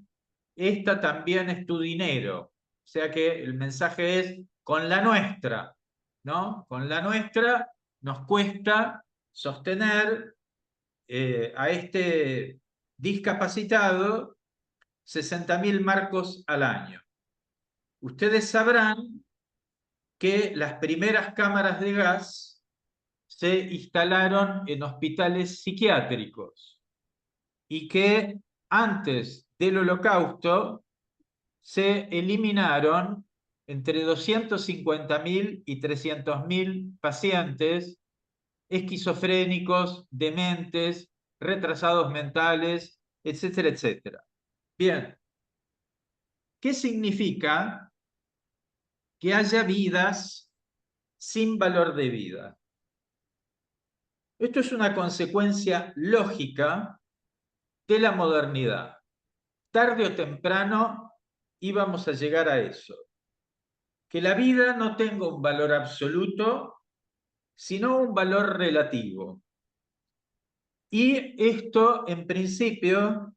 esta también es tu dinero. O sea que el mensaje es, con la nuestra, ¿no? Con la nuestra nos cuesta sostener a este discapacitado 60.000 marcos al año. Ustedes sabrán que las primeras cámaras de gas se instalaron en hospitales psiquiátricos y que antes del Holocausto se eliminaron entre 250.000 y 300.000 pacientes esquizofrénicos, dementes, retrasados mentales, etcétera, etcétera. Bien, ¿qué significa que haya vidas sin valor de vida? Esto es una consecuencia lógica de la modernidad. Tarde o temprano íbamos a llegar a eso. Que la vida no tenga un valor absoluto, sino un valor relativo. Y esto, en principio,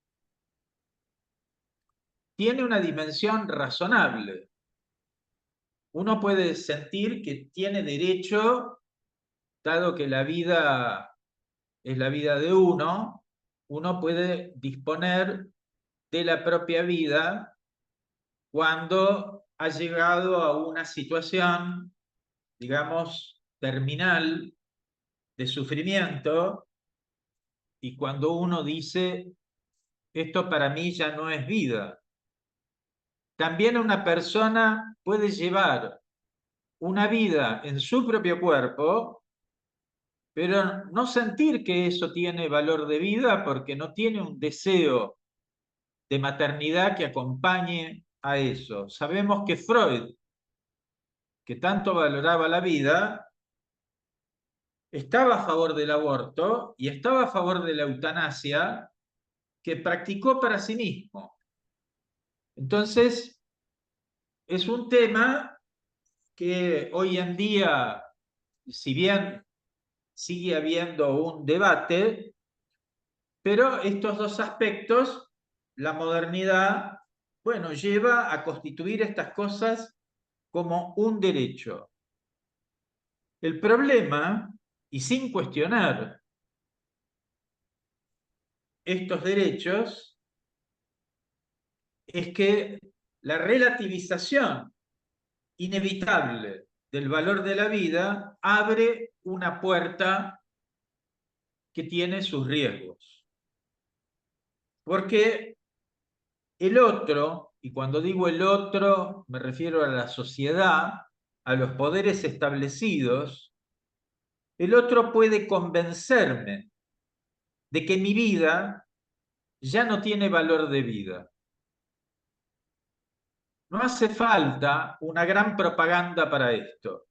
tiene una dimensión razonable. Uno puede sentir que tiene derecho, dado que la vida es la vida de uno puede disponer de la propia vida cuando ha llegado a una situación, digamos, terminal de sufrimiento, y cuando uno dice, esto para mí ya no es vida. También una persona puede llevar una vida en su propio cuerpo, pero no sentir que eso tiene valor de vida porque no tiene un deseo de maternidad que acompañe a eso. Sabemos que Freud, que tanto valoraba la vida, estaba a favor del aborto y estaba a favor de la eutanasia, que practicó para sí mismo. Entonces, es un tema que hoy en día, si bien sigue habiendo un debate, pero estos dos aspectos, la modernidad, bueno, lleva a constituir estas cosas como un derecho. El problema, y sin cuestionar estos derechos, es que la relativización inevitable del valor de la vida abre una puerta que tiene sus riesgos. Porque el otro, y cuando digo el otro me refiero a la sociedad, a los poderes establecidos, el otro puede convencerme de que mi vida ya no tiene valor de vida. No hace falta una gran propaganda para esto.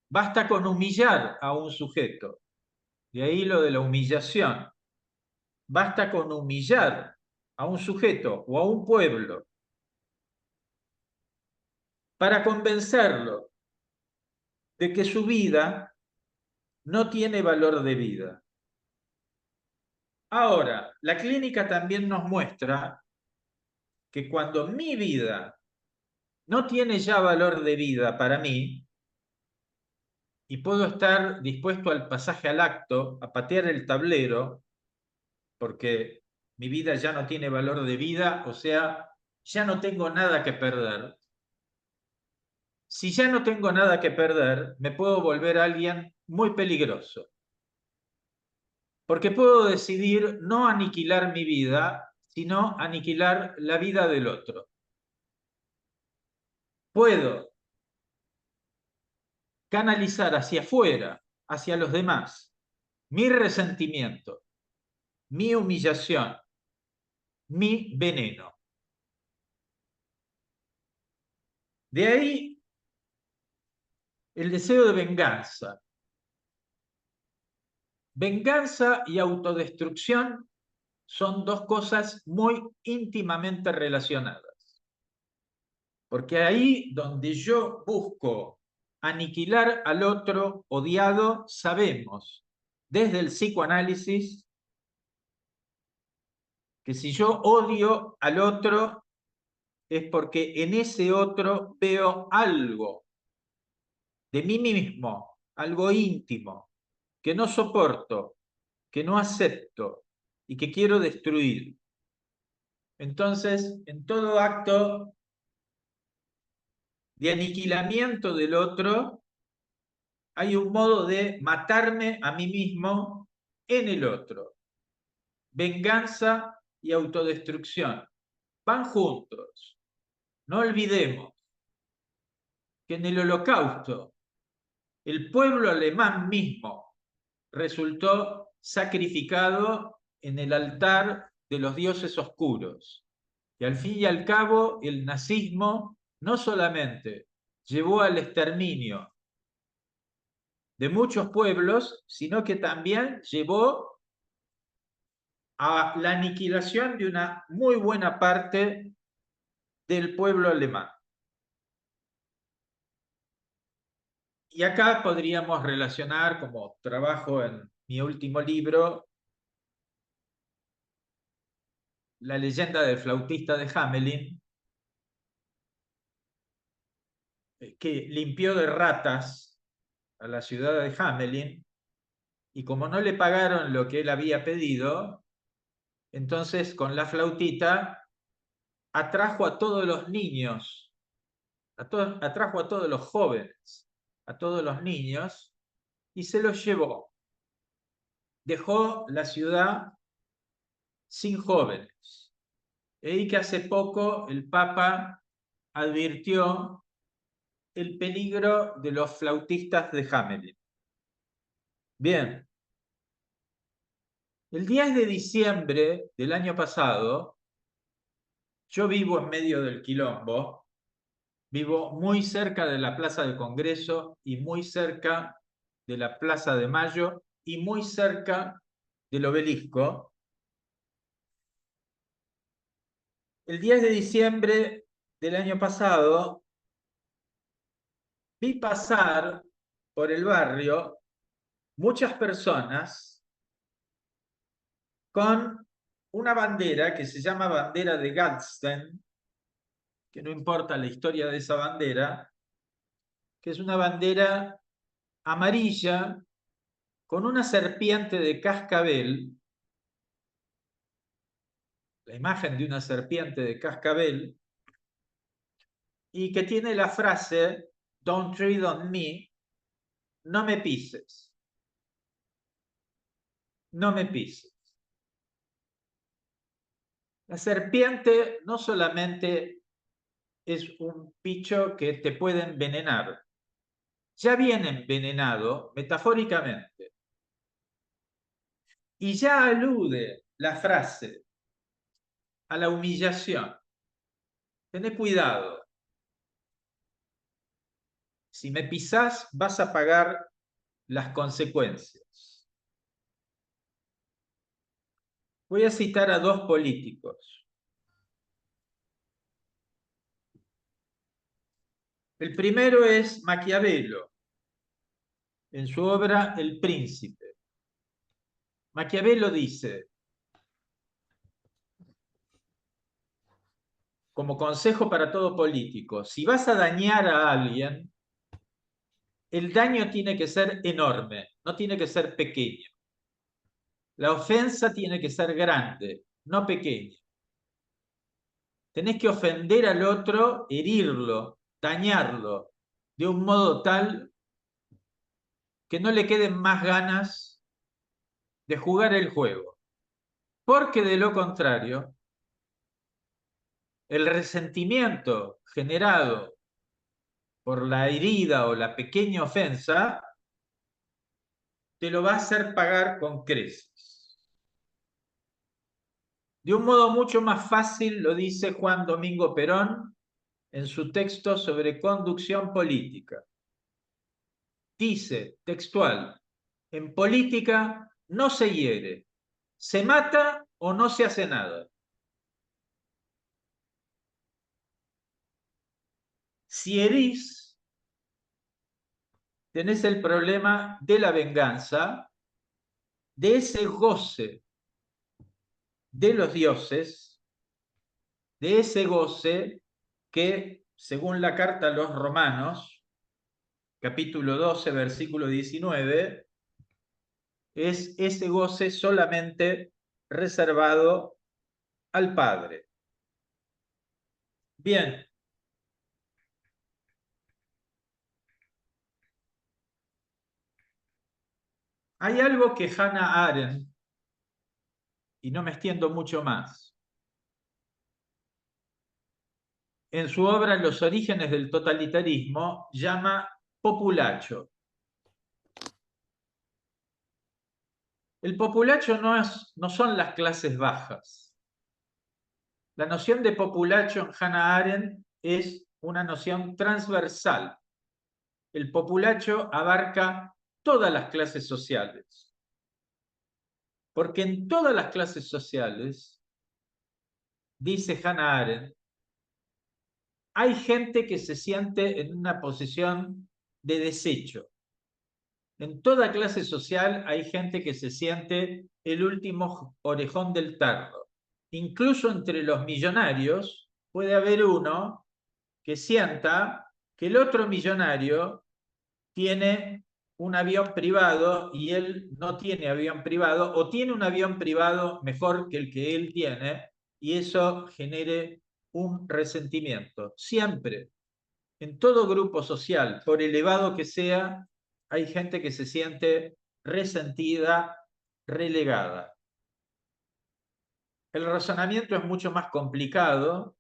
Basta con humillar a un sujeto. De ahí lo de la humillación. Basta con humillar a un sujeto o a un pueblo para convencerlo de que su vida no tiene valor de vida. Ahora, la clínica también nos muestra que cuando mi vida no tiene ya valor de vida para mí, y puedo estar dispuesto al pasaje al acto, a patear el tablero, porque mi vida ya no tiene valor de vida, o sea, ya no tengo nada que perder. Si ya no tengo nada que perder, me puedo volver alguien muy peligroso. Porque puedo decidir no aniquilar mi vida, sino aniquilar la vida del otro. Puedo canalizar hacia afuera, hacia los demás, mi resentimiento, mi humillación, mi veneno. De ahí el deseo de venganza. Venganza y autodestrucción son dos cosas muy íntimamente relacionadas. Porque ahí donde yo busco aniquilar al otro odiado, sabemos desde el psicoanálisis que si yo odio al otro es porque en ese otro veo algo de mí mismo, algo íntimo, que no soporto, que no acepto y que quiero destruir. Entonces, en todo acto de aniquilamiento del otro, hay un modo de matarme a mí mismo en el otro. Venganza y autodestrucción van juntos. No olvidemos que en el Holocausto el pueblo alemán mismo resultó sacrificado en el altar de los dioses oscuros. Y al fin y al cabo, el nazismo no solamente llevó al exterminio de muchos pueblos, sino que también llevó a la aniquilación de una muy buena parte del pueblo alemán. Y acá podríamos relacionar, como trabajo en mi último libro, la leyenda del flautista de Hamelin, que limpió de ratas a la ciudad de Hamelin, y como no le pagaron lo que él había pedido, entonces con la flautita atrajo a todos los niños, atrajo a todos los jóvenes, a todos los niños, y se los llevó. Dejó la ciudad sin jóvenes. Y que hace poco el Papa advirtió el peligro de los flautistas de Hamelin. Bien, el 10 de diciembre del año pasado, yo vivo en medio del quilombo, vivo muy cerca de la Plaza del Congreso y muy cerca de la Plaza de Mayo y muy cerca del Obelisco. El 10 de diciembre del año pasado, vi pasar por el barrio muchas personas con una bandera que se llama bandera de Gadsden, que no importa la historia de esa bandera, que es una bandera amarilla con una serpiente de cascabel, la imagen de una serpiente de cascabel, y que tiene la frase "Don't tread on me", no me pises, no me pises. La serpiente no solamente es un bicho que te puede envenenar, ya viene envenenado metafóricamente. Y ya alude la frase a la humillación. Tené cuidado. Si me pisás, vas a pagar las consecuencias. Voy a citar a dos políticos. El primero es Maquiavelo, en su obra El Príncipe. Maquiavelo dice, como consejo para todo político, si vas a dañar a alguien, el daño tiene que ser enorme, no tiene que ser pequeño. La ofensa tiene que ser grande, no pequeña. Tenés que ofender al otro, herirlo, dañarlo, de un modo tal que no le queden más ganas de jugar el juego. Porque de lo contrario, el resentimiento generado por la herida o la pequeña ofensa te lo va a hacer pagar con creces. De un modo mucho más fácil lo dice Juan Domingo Perón en su texto sobre conducción política. Dice, textual, en política no se hiere, se mata o no se hace nada. Si herís, tenés el problema de la venganza, de ese goce de los dioses, de ese goce que, según la carta a los Romanos, capítulo 12, versículo 19, es ese goce solamente reservado al Padre. Bien. Hay algo que Hannah Arendt, y no me extiendo mucho más, en su obra Los orígenes del totalitarismo, llama populacho. El populacho no son las clases bajas. La noción de populacho en Hannah Arendt es una noción transversal. El populacho abarca todas las clases sociales. Porque en todas las clases sociales, dice Hannah Arendt, hay gente que se siente en una posición de desecho. En toda clase social hay gente que se siente el último orejón del tarro. Incluso entre los millonarios puede haber uno que sienta que el otro millonario tiene un avión privado y él no tiene avión privado, o tiene un avión privado mejor que el que él tiene, y eso genere un resentimiento. Siempre, en todo grupo social, por elevado que sea, hay gente que se siente resentida, relegada. El razonamiento es mucho más complicado,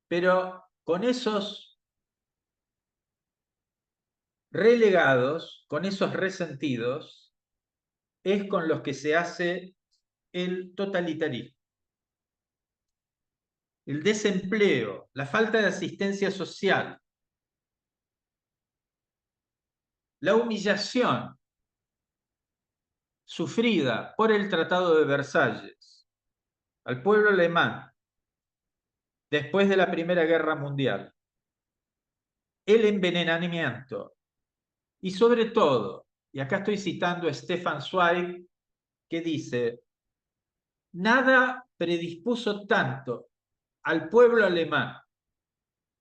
pero con esos relegados, con esos resentidos, es con los que se hace el totalitarismo. El desempleo, la falta de asistencia social, la humillación sufrida por el Tratado de Versalles al pueblo alemán después de la Primera Guerra Mundial, el envenenamiento y sobre todo, y acá estoy citando a Stefan Zweig, que dice, nada predispuso tanto al pueblo alemán,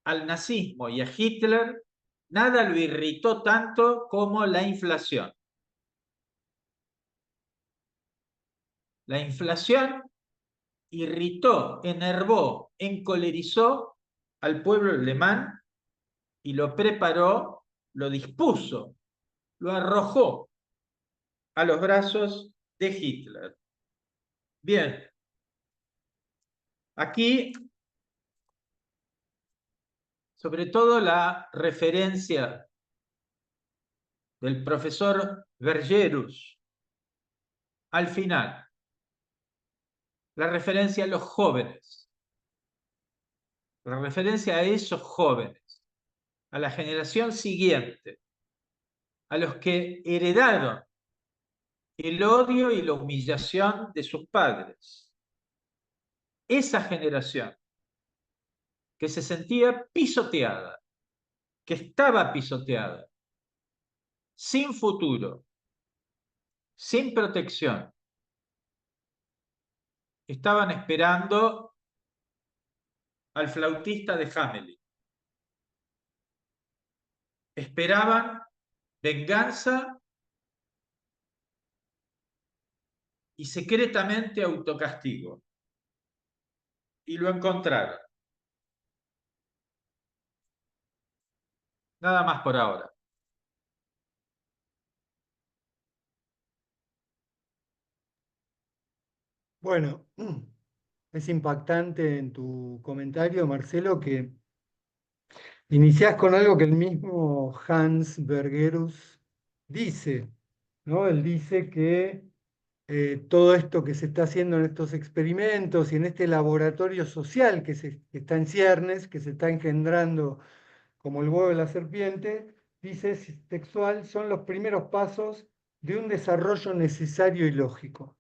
al nazismo y a Hitler, nada lo irritó tanto como la inflación. La inflación irritó, enervó, encolerizó al pueblo alemán y lo preparó, lo dispuso, lo arrojó a los brazos de Hitler. Bien, aquí, sobre todo la referencia del profesor Vergerus al final, la referencia a los jóvenes, la referencia a esos jóvenes, a la generación siguiente, a los que heredaron el odio y la humillación de sus padres. Esa generación que se sentía pisoteada, que estaba pisoteada, sin futuro, sin protección, estaban esperando al flautista de Hamelin. Esperaban venganza y secretamente autocastigo. Y lo encontraron. Nada más por ahora. Bueno, es impactante en tu comentario, Marcelo, que iniciás con algo que el mismo Hans Bergerus dice, ¿no? Él dice que todo esto que se está haciendo en estos experimentos y en este laboratorio social que está en ciernes, que se está engendrando como el huevo de la serpiente, dice textual, son los primeros pasos de un desarrollo necesario y lógico.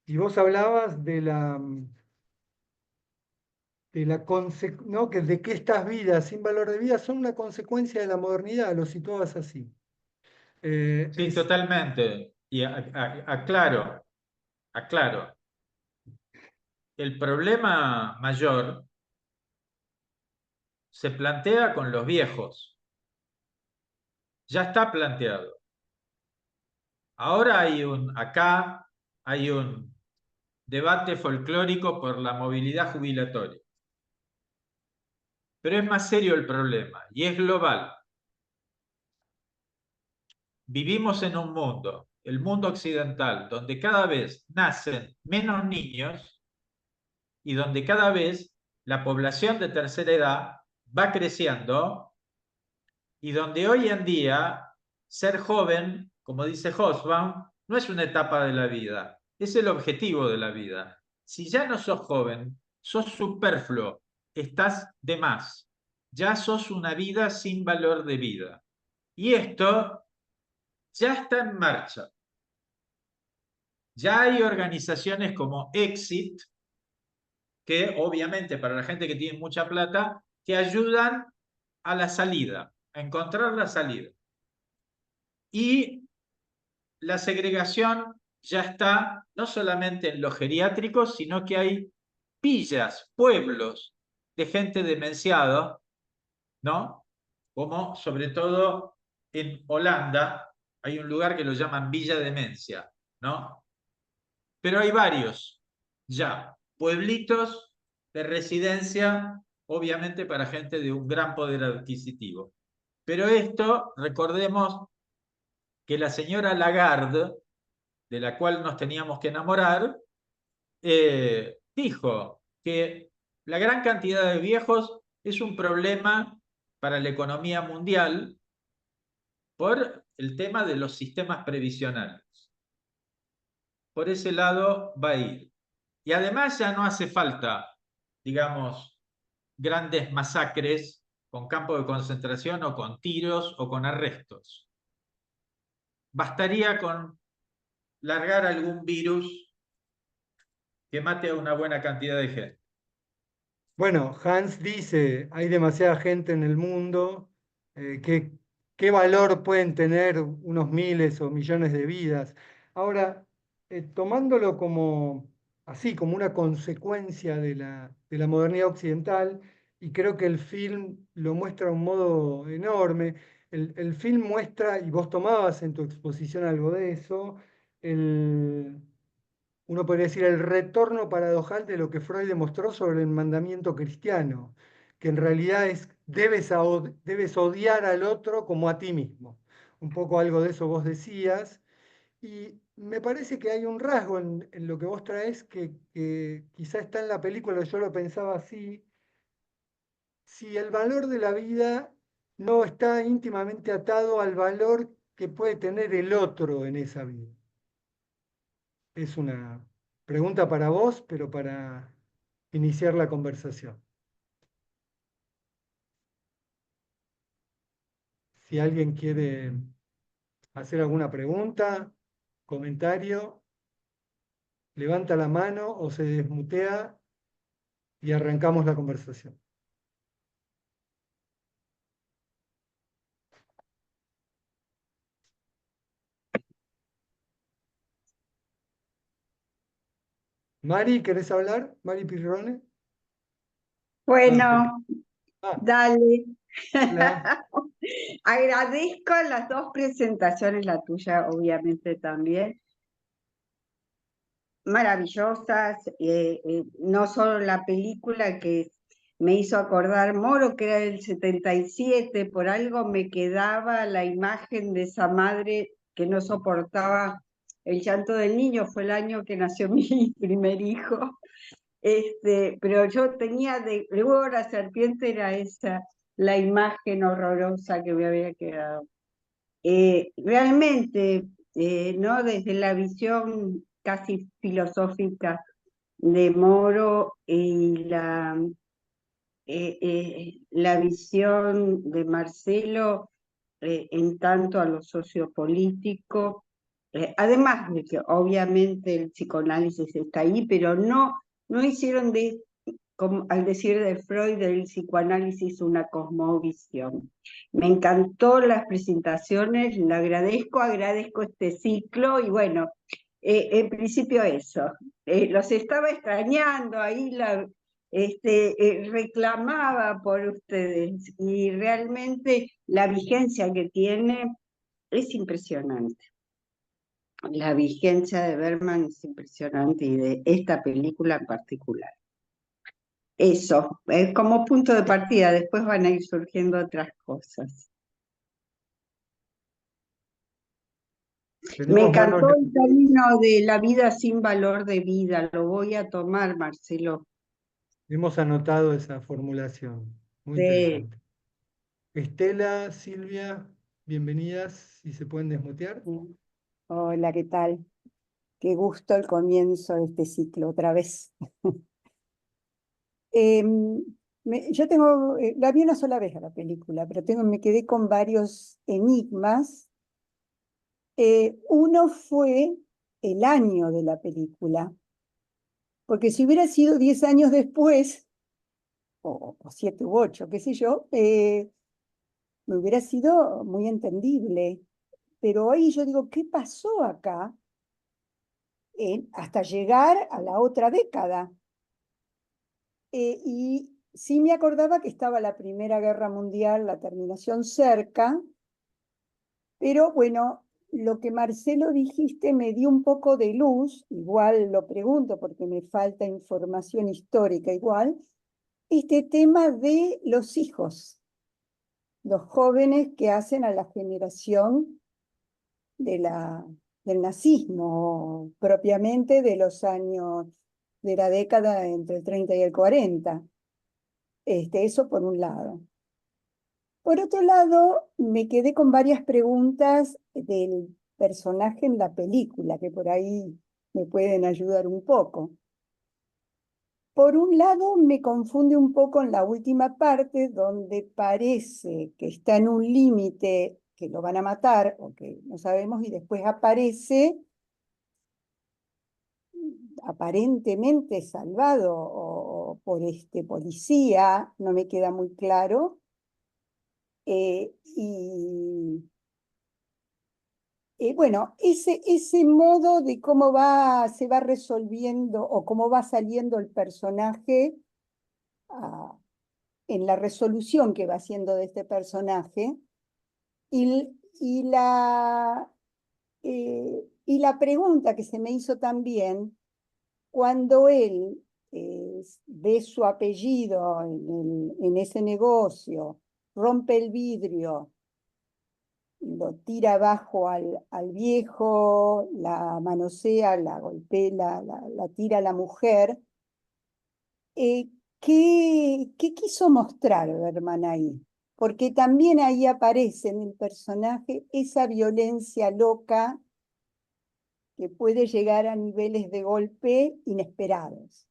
Y vos hablabas ¿no? De que estas vidas sin valor de vida son una consecuencia de la modernidad, lo situabas así. Sí, totalmente. Y aclaro, el problema mayor se plantea con los viejos. Ya está planteado. Ahora acá hay un debate folclórico por la movilidad jubilatoria. Pero es más serio el problema y es global. Vivimos en un mundo, el mundo occidental, donde cada vez nacen menos niños y donde cada vez la población de tercera edad va creciendo y donde hoy en día ser joven, como dice Hobsbawm, no es una etapa de la vida, es el objetivo de la vida. Si ya no sos joven, sos superfluo, estás de más, ya sos una vida sin valor de vida. Y esto ya está en marcha. Ya hay organizaciones como Exit, que obviamente para la gente que tiene mucha plata, te ayudan a la salida, a encontrar la salida. Y la segregación ya está no solamente en los geriátricos, sino que hay villas, pueblos de gente demenciada, ¿no? Como sobre todo en Holanda hay un lugar que lo llaman Villa Demencia, ¿no? Pero hay varios ya, pueblitos de residencia, obviamente para gente de un gran poder adquisitivo. Pero esto, recordemos que la señora Lagarde, de la cual nos teníamos que enamorar, dijo que la gran cantidad de viejos es un problema para la economía mundial por el tema de los sistemas previsionales. Por ese lado va a ir. Y además ya no hace falta, digamos, grandes masacres con campos de concentración o con tiros o con arrestos. Bastaría con largar algún virus que mate a una buena cantidad de gente. Bueno, Hans dice, hay demasiada gente en el mundo, ¿qué valor pueden tener unos miles o millones de vidas? Ahora, tomándolo como así, como una consecuencia de la modernidad occidental, y creo que el film lo muestra de un modo enorme, el film muestra, y vos tomabas en tu exposición algo de eso, uno podría decir, el retorno paradojal de lo que Freud demostró sobre el mandamiento cristiano, que en realidad debes odiar al otro como a ti mismo. Un poco algo de eso vos decías. Y me parece que hay un rasgo en lo que vos traes que quizá está en la película, yo lo pensaba así. Si el valor de la vida no está íntimamente atado al valor que puede tener el otro en esa vida. Es una pregunta para vos, pero para iniciar la conversación. Si alguien quiere hacer alguna pregunta, comentario, levanta la mano o se desmutea y arrancamos la conversación. Mari, ¿querés hablar? Mari Pirrone. Bueno, Ah, dale. hola. Agradezco las dos presentaciones, la tuya obviamente también, maravillosas. No solo la película que me hizo acordar Moro, que era del 77, por algo me quedaba la imagen de esa madre que no soportaba el llanto del niño. Fue el año que nació mi primer hijo. Pero yo tenía de huevo de la serpiente, era esa la imagen horrorosa que me había quedado. Realmente, ¿no? Desde la visión casi filosófica de Moro y la visión de Marcelo en tanto a lo sociopolítico, además de que obviamente el psicoanálisis está ahí, pero no hicieron como al decir de Freud, del psicoanálisis una cosmovisión. Me encantó las presentaciones, le agradezco este ciclo y bueno, En principio eso. Los estaba extrañando, ahí reclamaba por ustedes y realmente la vigencia que tiene es impresionante. La vigencia de Bergman es impresionante y de esta película en particular. Eso, como punto de partida, después van a ir surgiendo otras cosas. Me Tenemos manos encantó el término de la vida sin valor de vida, lo voy a tomar, Marcelo. Hemos anotado esa formulación. Muy Sí. interesante. Estela, Silvia, bienvenidas. Si se pueden desmutear. Hola, ¿qué tal? Qué gusto el comienzo de este ciclo otra vez. Yo la vi una sola vez a la película, pero me quedé con varios enigmas. Uno fue el año de la película, porque si hubiera sido 10 años después, o 7 u 8, qué sé yo, me hubiera sido muy entendible. Pero hoy yo digo, ¿qué pasó acá? Hasta llegar a la otra década. Y sí me acordaba que estaba la Primera Guerra Mundial, la terminación cerca, pero bueno, lo que Marcelo dijiste me dio un poco de luz, igual lo pregunto porque me falta información histórica igual, este tema de los hijos, los jóvenes que hacen a la generación de del nazismo, propiamente de los años, de la década entre el 30 y el 40. Eso por un lado. Por otro lado, me quedé con varias preguntas del personaje en la película, que por ahí me pueden ayudar un poco. Por un lado, me confunde un poco en la última parte, donde parece que está en un límite, que lo van a matar, o que no sabemos, y después aparece aparentemente salvado por este policía, no me queda muy claro. Bueno, ese modo de cómo se va resolviendo o cómo va saliendo el personaje ah, en la resolución que va haciendo de este personaje y y la pregunta que se me hizo también cuando él ve su apellido en ese negocio, rompe el vidrio, lo tira abajo al viejo, la manosea, la golpea, la tira a la mujer. ¿Qué quiso mostrar Bergman ahí? Porque también ahí aparece en el personaje esa violencia loca que puede llegar a niveles de golpe inesperados.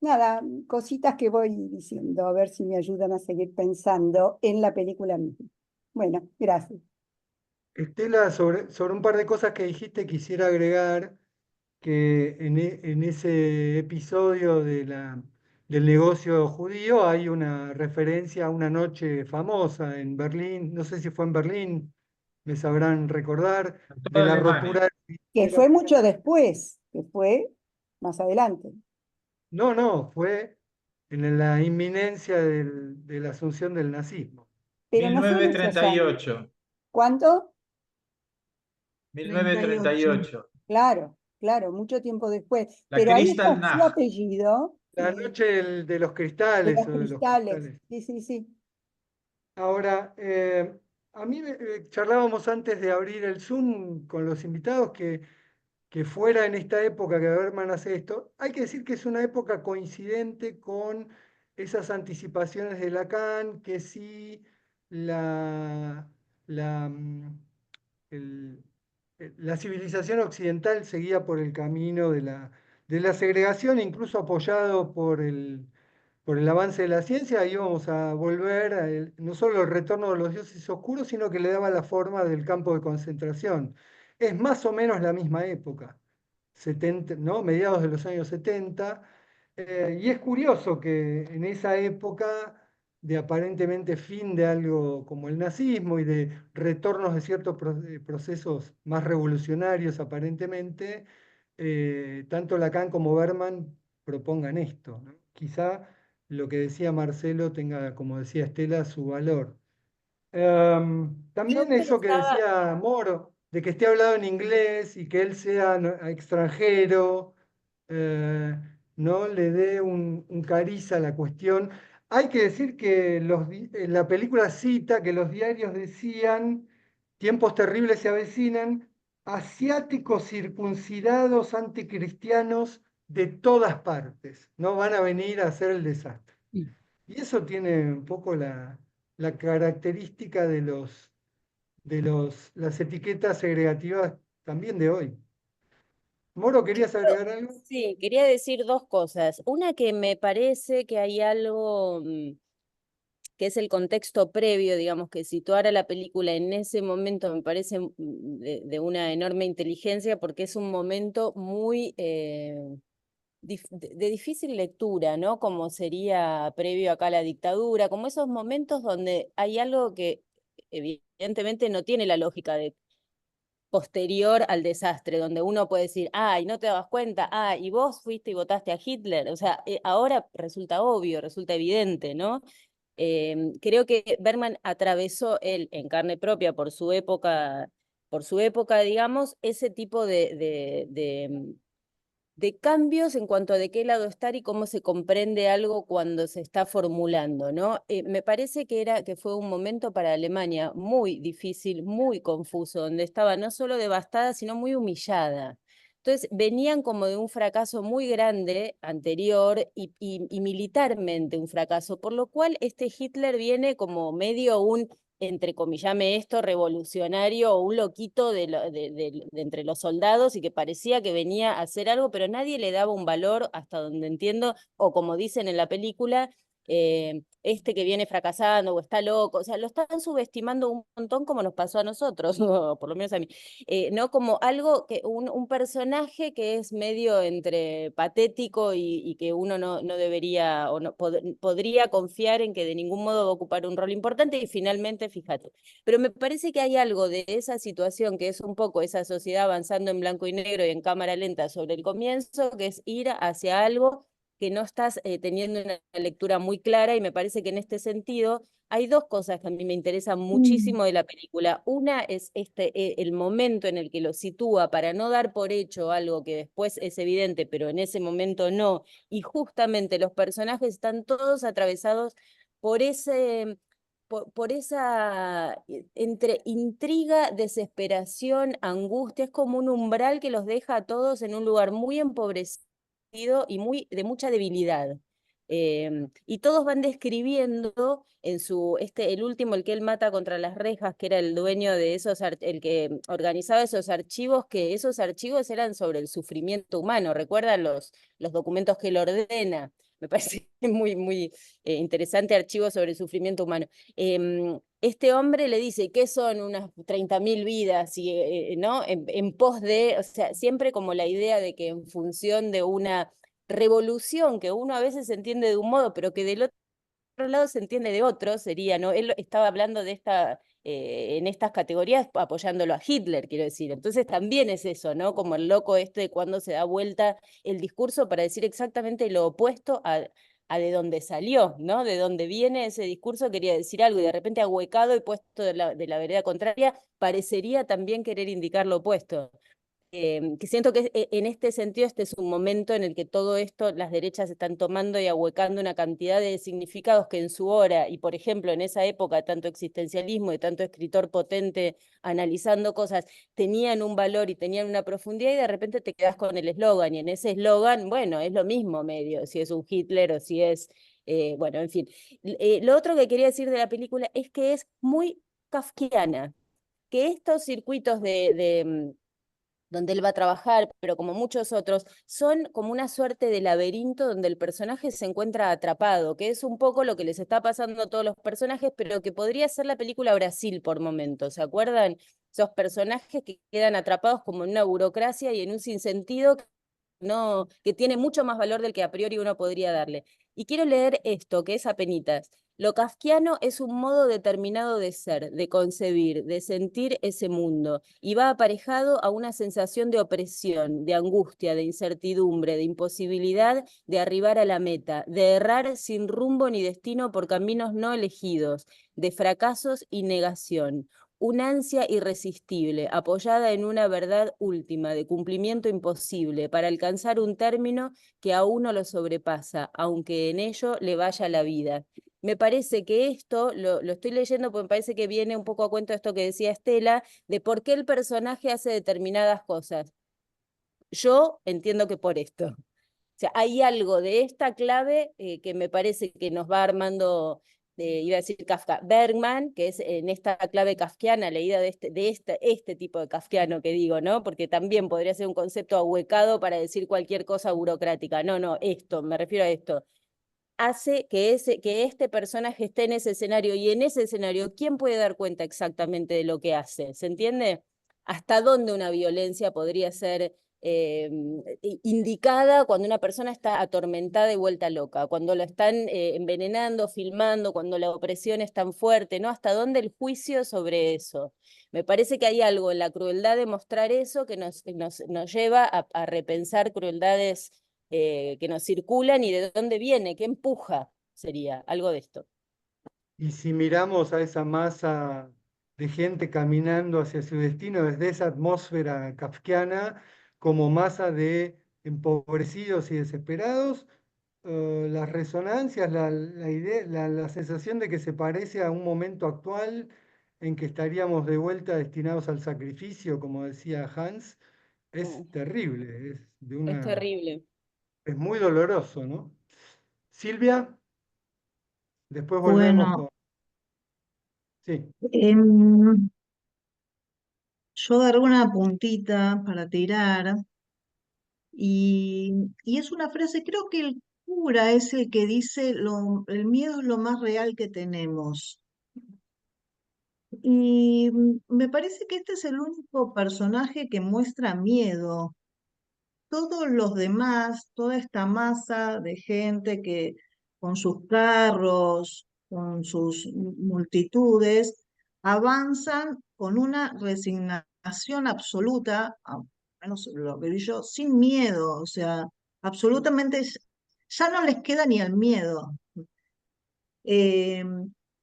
Nada, cositas que voy diciendo, a ver si me ayudan a seguir pensando en la película misma. Bueno, gracias. Estela, sobre un par de cosas que dijiste, quisiera agregar que en ese episodio del negocio judío hay una referencia a una noche famosa en Berlín, no sé si fue en Berlín, me sabrán recordar, En de toda la Alemania. rotura. Que fue mucho después, que fue más adelante. No, no, fue en la inminencia de la asunción del nazismo. Pero no fue en esos años. 1938. ¿Cuánto? 1938. Claro, claro, mucho tiempo después. La Pero ahí está su Kristallnacht. apellido, La sí, noche de los de cristales los o de los cristales. cristales. Sí, sí, sí. Ahora, a mí charlábamos antes de abrir el Zoom con los invitados que fuera en esta época que Bergman hace esto, hay que decir que es una época coincidente con esas anticipaciones de Lacan, que sí la, mm, el- la civilización occidental seguía por el camino de la segregación, incluso apoyado por el avance de la ciencia, íbamos a volver no solo el retorno de los dioses oscuros, sino que le daba la forma del campo de concentración. Es más o menos la misma época, 70, ¿no? Mediados de los años 70, y es curioso que en esa época de aparentemente fin de algo como el nazismo y de retornos de ciertos procesos más revolucionarios aparentemente, tanto Lacan como Bergman propongan esto, ¿no? Quizá lo que decía Marcelo tenga, como decía Estela, su valor. Yo También eso que pensaba, decía Moro, de que esté hablado en inglés y que él sea extranjero, no le dé un cariz a la cuestión. Hay que decir que la película cita que los diarios decían, tiempos terribles se avecinan, asiáticos circuncidados anticristianos de todas partes, no van a venir a hacer el desastre. Y eso tiene un poco la característica las etiquetas segregativas también de hoy. Moro, ¿querías agregar algo? sí, quería decir dos cosas. Una, que me parece que hay algo que es el contexto previo, digamos, que situar a la película en ese momento me parece de una enorme inteligencia, porque es un momento muy de difícil lectura, ¿no? Como sería previo acá a la dictadura, como esos momentos donde hay algo que evidentemente no tiene la lógica de posterior al desastre, donde uno puede decir, ay, no te dabas cuenta, y vos fuiste y votaste a Hitler, o sea, ahora resulta obvio, resulta evidente, ¿no? Creo que Bergman atravesó él en carne propia por su época, digamos, ese tipo de cambios en cuanto a de qué lado estar y cómo se comprende algo cuando se está formulando, ¿no? Me parece que fue un momento para Alemania muy difícil, muy confuso, donde estaba no solo devastada, sino muy humillada. Entonces, venían como de un fracaso muy grande anterior y militarmente un fracaso, por lo cual este Hitler viene como medio un, entre comillame esto, revolucionario o un loquito de entre los soldados, y que parecía que venía a hacer algo, pero nadie le daba un valor, hasta donde entiendo, o como dicen en la película, este que viene fracasando o está loco, o sea, lo están subestimando un montón, como nos pasó a nosotros, o por lo menos a mí, no como algo, un personaje que es medio entre patético y que uno no debería o no podría confiar en que de ningún modo va a ocupar un rol importante, y finalmente, fíjate. Pero me parece que hay algo de esa situación, que es un poco esa sociedad avanzando en blanco y negro y en cámara lenta sobre el comienzo, que es ir hacia algo que no estás teniendo una lectura muy clara, y me parece que en este sentido hay dos cosas que a mí me interesan muchísimo de la película. Una es el momento en el que lo sitúa para no dar por hecho algo que después es evidente, pero en ese momento no, y justamente los personajes están todos atravesados por por esa entre intriga, desesperación, angustia. Es como un umbral que los deja a todos en un lugar muy empobrecido y de mucha debilidad. Y todos van describiendo en el último, el que él mata contra las rejas, que era el dueño de el que organizaba esos archivos, que esos archivos eran sobre el sufrimiento humano. ¿Recuerdan los documentos que él ordena? Me parece muy interesante, archivo sobre el sufrimiento humano. Este hombre le dice que son unas 30.000 vidas, ¿no? En pos de, o sea, siempre como la idea de que en función de una revolución que uno a veces entiende de un modo, pero que del otro lado se entiende de otro, sería, ¿no? Él estaba hablando de en estas categorías apoyándolo a Hitler, quiero decir. Entonces también es eso, ¿no? Como el loco de cuando se da vuelta el discurso para decir exactamente lo opuesto a de dónde salió, ¿no? De dónde viene ese discurso, quería decir algo, y de repente ahuecado y puesto de la vereda contraria, parecería también querer indicar lo opuesto. Que siento que en este sentido este es un momento en el que todo esto, las derechas están tomando y ahuecando una cantidad de significados que en su hora, y por ejemplo en esa época, tanto existencialismo y tanto escritor potente analizando cosas, tenían un valor y tenían una profundidad, y de repente te quedas con el eslogan, y en ese eslogan, bueno, es lo mismo medio, si es un Hitler o si es, bueno, en fin. Lo otro que quería decir de la película es que es muy kafkiana, que estos circuitos donde él va a trabajar, pero como muchos otros, son como una suerte de laberinto donde el personaje se encuentra atrapado, que es un poco lo que les está pasando a todos los personajes, pero que podría ser la película Brasil por momentos, ¿se acuerdan? Esos personajes que quedan atrapados como en una burocracia y en un sinsentido que tiene mucho más valor del que a priori uno podría darle. Y quiero leer esto, que es apenitas. Lo kafkiano es un modo determinado de ser, de concebir, de sentir ese mundo, y va aparejado a una sensación de opresión, de angustia, de incertidumbre, de imposibilidad de arribar a la meta, de errar sin rumbo ni destino por caminos no elegidos, de fracasos y negación. Una ansia irresistible, apoyada en una verdad última, de cumplimiento imposible, para alcanzar un término que a uno lo sobrepasa, aunque en ello le vaya la vida. Me parece que esto, lo estoy leyendo porque me parece que viene un poco a cuento de esto que decía Estela, de por qué el personaje hace determinadas cosas. Yo entiendo que por esto. O sea, hay algo de esta clave que me parece que nos va armando, iba a decir Kafka, Bergman, que es en esta clave kafkiana, leída de este tipo de kafkiano que digo, ¿no? Porque también podría ser un concepto ahuecado para decir cualquier cosa burocrática. No, no, esto, me refiero a esto. Hace que este personaje esté en ese escenario, y en ese escenario, ¿quién puede dar cuenta exactamente de lo que hace? ¿Se entiende? ¿Hasta dónde una violencia podría ser indicada cuando una persona está atormentada y vuelta loca, cuando la están envenenando, filmando, cuando la opresión es tan fuerte, ¿no? ¿Hasta dónde el juicio sobre eso? Me parece que hay algo en la crueldad de mostrar eso que nos lleva a repensar crueldades que nos circulan y de dónde viene, qué empuja, sería algo de esto. Y si miramos a esa masa de gente caminando hacia su destino desde esa atmósfera kafkiana como masa de empobrecidos y desesperados, las resonancias, la idea, la sensación de que se parece a un momento actual en que estaríamos de vuelta destinados al sacrificio, como decía Hans, es terrible, Es terrible. es muy doloroso, ¿no? Silvia, después volvemos Bueno, con... Sí. em, yo agarré una puntita para tirar y es una frase, creo que el cura es el que dice, el miedo es lo más real que tenemos. Y me parece que este es el único personaje que muestra miedo. Todos los demás, toda esta masa de gente que con sus carros, con sus multitudes, avanzan con una resignación absoluta, al menos lo que vi yo, sin miedo, o sea, absolutamente ya no les queda ni el miedo. Eh,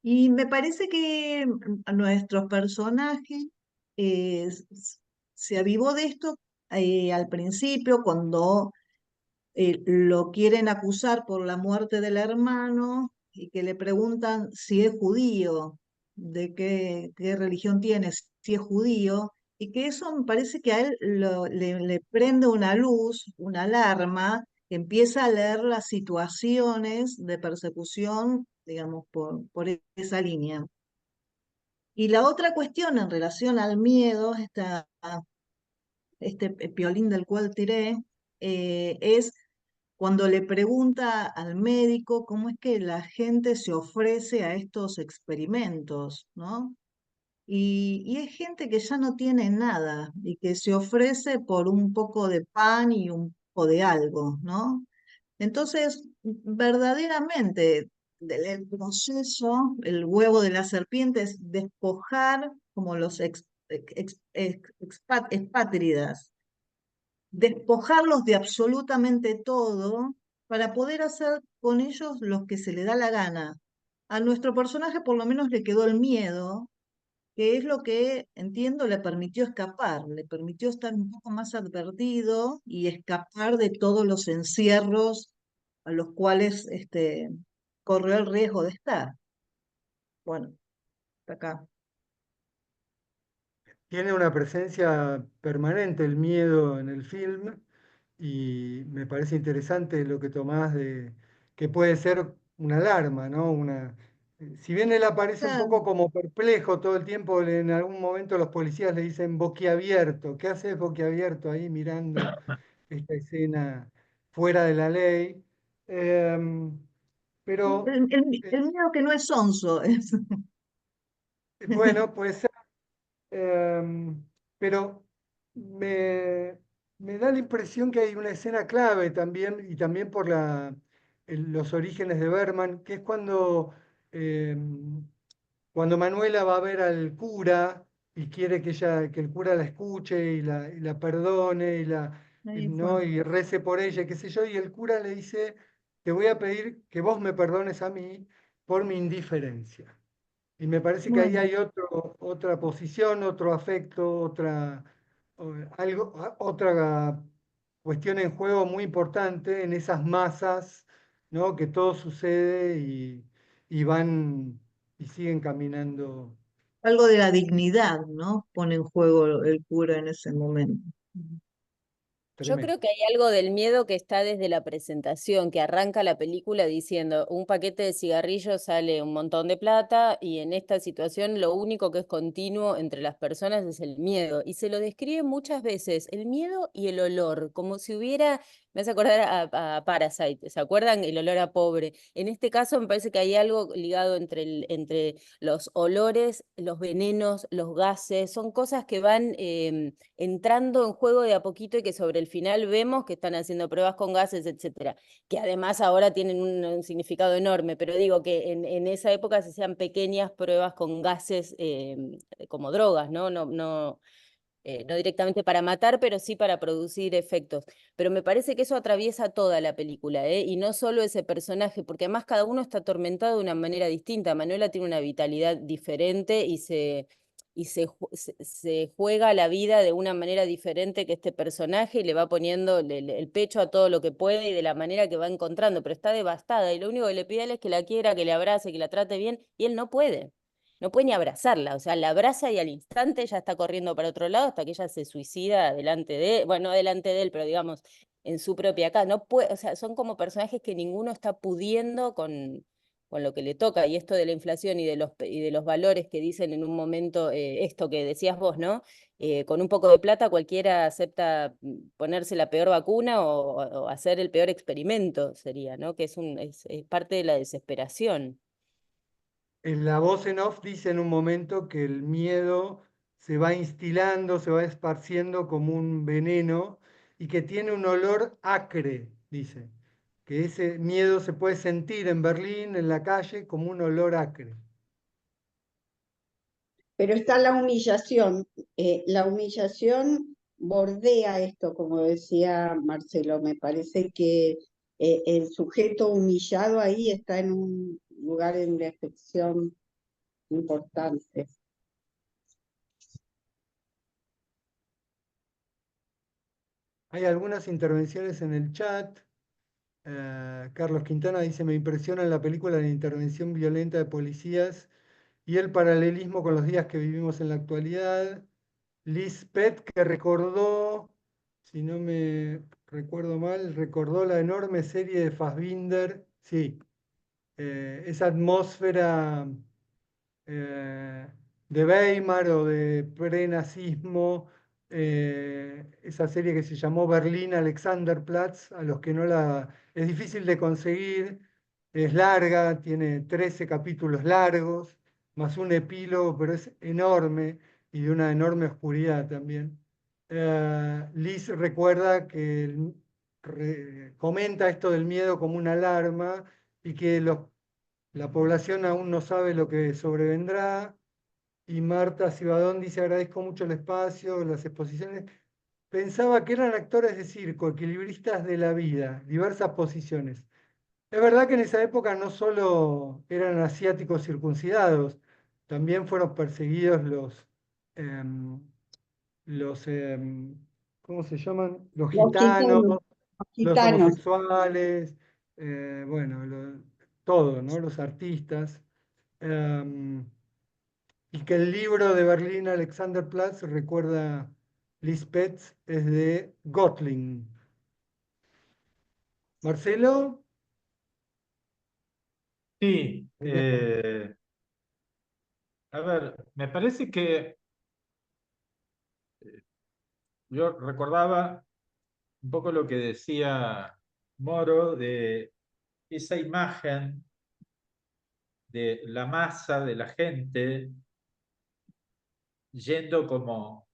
y me parece que a nuestros personajes se avivó de esto al principio, cuando lo quieren acusar por la muerte del hermano y que le preguntan si es judío, de qué religión tiene, si es judío, y que eso me parece que a él le prende una luz, una alarma, que empieza a leer las situaciones de persecución, digamos, por esa línea. Y la otra cuestión en relación al miedo, este piolín del cual tiré, es cuando le pregunta al médico cómo es que la gente se ofrece a estos experimentos, ¿no? Y es gente que ya no tiene nada y que se ofrece por un poco de pan y un poco de algo, ¿no? Entonces, verdaderamente, el proceso, el huevo de la serpiente es despojar como los expátridas, despojarlos de absolutamente todo para poder hacer con ellos lo que se le da la gana. A nuestro personaje por lo menos le quedó el miedo, que es lo que entiendo le permitió escapar, le permitió estar un poco más advertido y escapar de todos los encierros a los cuales corrió el riesgo de estar. Bueno, hasta acá. Tiene una presencia permanente el miedo en el film y me parece interesante lo que tomás de que puede ser una alarma, ¿no? Si bien él aparece un Claro, poco como perplejo todo el tiempo, en algún momento los policías le dicen boquiabierto. ¿Qué haces boquiabierto ahí mirando esta escena fuera de la ley? Em, pero el miedo que no es sonso. bueno, pues Em, pero me, me da la impresión que hay una escena clave también, y también por los orígenes de Bergman, que es cuando Manuela va a ver al cura y quiere que el cura la escuche y la perdone Ahí fue. ¿no? y rece por ella, qué sé yo, y el cura le dice, te voy a pedir que vos me perdones a mí por mi indiferencia. Y me parece que ahí Bueno, hay otra posición, otro afecto, otra cuestión en juego muy importante en esas masas, ¿no? Que todo sucede y van y siguen caminando. algo de la dignidad, ¿no? Pone en juego el cura en ese momento. Yo Tremendo. creo que hay algo del miedo que está desde la presentación, que arranca la película diciendo un paquete de cigarrillos sale un montón de plata y en esta situación lo único que es continuo entre las personas es el miedo. Y se lo describe muchas veces, el miedo y el olor, como si hubiera, me hace acordar a Parasite, ¿se acuerdan? El olor a pobre. En este caso me parece que hay algo ligado entre los olores, los venenos, los gases, son cosas que van entrando en juego de a poquito y que sobre el final vemos que están haciendo pruebas con gases, etcétera, que además ahora tienen un significado enorme, pero digo que en esa época se hacían pequeñas pruebas con gases como drogas, ¿no? No directamente para matar, pero sí para producir efectos. Pero me parece que eso atraviesa toda la película, ¿eh? Y no solo ese personaje, porque además cada uno está atormentado de una manera distinta. Manuela tiene una vitalidad diferente y se juega la vida de una manera diferente que este personaje y le va poniendo el pecho a todo lo que puede y de la manera que va encontrando, pero está devastada y lo único que le pide a él es que la quiera, que le abrace, que la trate bien y él no puede. No puede ni abrazarla, o sea, la abraza y al instante ya está corriendo para otro lado hasta que ella se suicida delante de, bueno, no delante de él, pero digamos, en su propia casa. No puede, o sea, son como personajes que ninguno está pudiendo con lo que le toca. Y esto de la inflación y de los valores que dicen en un momento, esto que decías vos, ¿no? Con un poco de plata cualquiera acepta ponerse la peor vacuna o hacer el peor experimento, sería, ¿no? Que es parte de la desesperación. La voz en off dice en un momento que el miedo se va instilando, se va esparciendo como un veneno y que tiene un olor acre, dice. Que ese miedo se puede sentir en Berlín, en la calle, como un olor acre. Pero está la humillación bordea esto, como decía Marcelo, me parece que el sujeto humillado ahí está en un lugar en reflexión importante. Hay algunas intervenciones en el chat. Carlos Quintana dice, me impresiona en la película la intervención violenta de policías y el paralelismo con los días que vivimos en la actualidad. Liz Pett, que recordó, si no me recuerdo mal, recordó la enorme serie de Fassbinder, sí, esa atmósfera eh, de Weimar o de prenazismo, esa serie que se llamó Berlín Alexanderplatz, a los que no la... Es difícil de conseguir, es larga, tiene 13 capítulos largos, más un epílogo, pero es enorme y de una enorme oscuridad también. Liz recuerda que comenta esto del miedo como una alarma y que la población aún no sabe lo que sobrevendrá. Y Marta Cibadón dice, agradezco mucho el espacio, las exposiciones. Pensaba que eran actores de circo, equilibristas de la vida, diversas posiciones. Es verdad que en esa época no solo eran asiáticos circuncidados, también fueron perseguidos em, los ¿cómo se llaman? Los Los gitanos, gitanos, los los gitanos. homosexuales, bueno, todo, ¿no? Los artistas. Em, y que el libro de Berlín Alexanderplatz, recuerda Lisbeth, es de Gotling. Marcelo, Sí, ahí está. a ver, me parece que yo recordaba un poco lo que decía Moro de esa imagen de la masa de la gente yendo como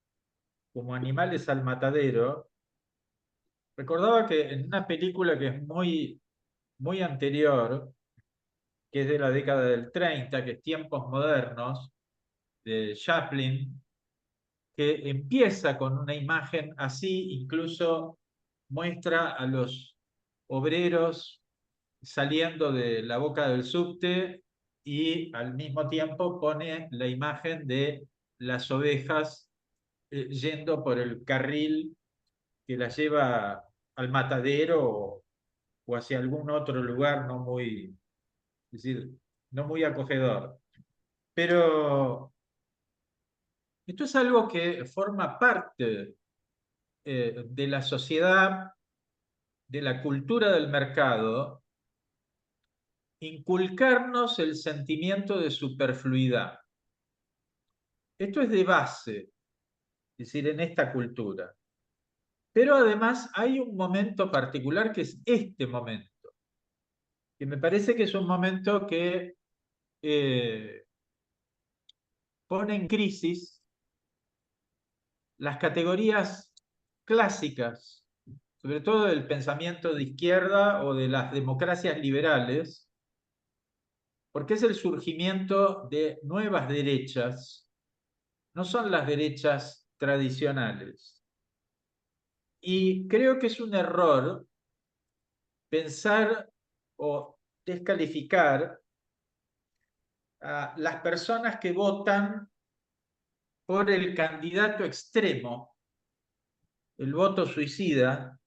animales al matadero. Recordaba que en una película que es muy muy anterior, que es de la década del 30, que es Tiempos Modernos, de Chaplin, que empieza con una imagen así, incluso muestra a los obreros saliendo de la boca del subte y al mismo tiempo pone la imagen de las ovejas yendo por el carril que las lleva al matadero o hacia algún otro lugar no muy, es decir, no muy acogedor. Pero esto es algo que forma parte de la sociedad, de la cultura del mercado, inculcarnos el sentimiento de superfluidad. Esto es de base, es decir, en esta cultura. Pero además hay un momento particular que es este momento, que me parece que es un momento que pone en crisis las categorías clásicas, sobre todo del pensamiento de izquierda o de las democracias liberales, porque es el surgimiento de nuevas derechas, no son las derechas tradicionales. Y creo que es un error pensar o descalificar a las personas que votan por el candidato extremo, el voto suicida,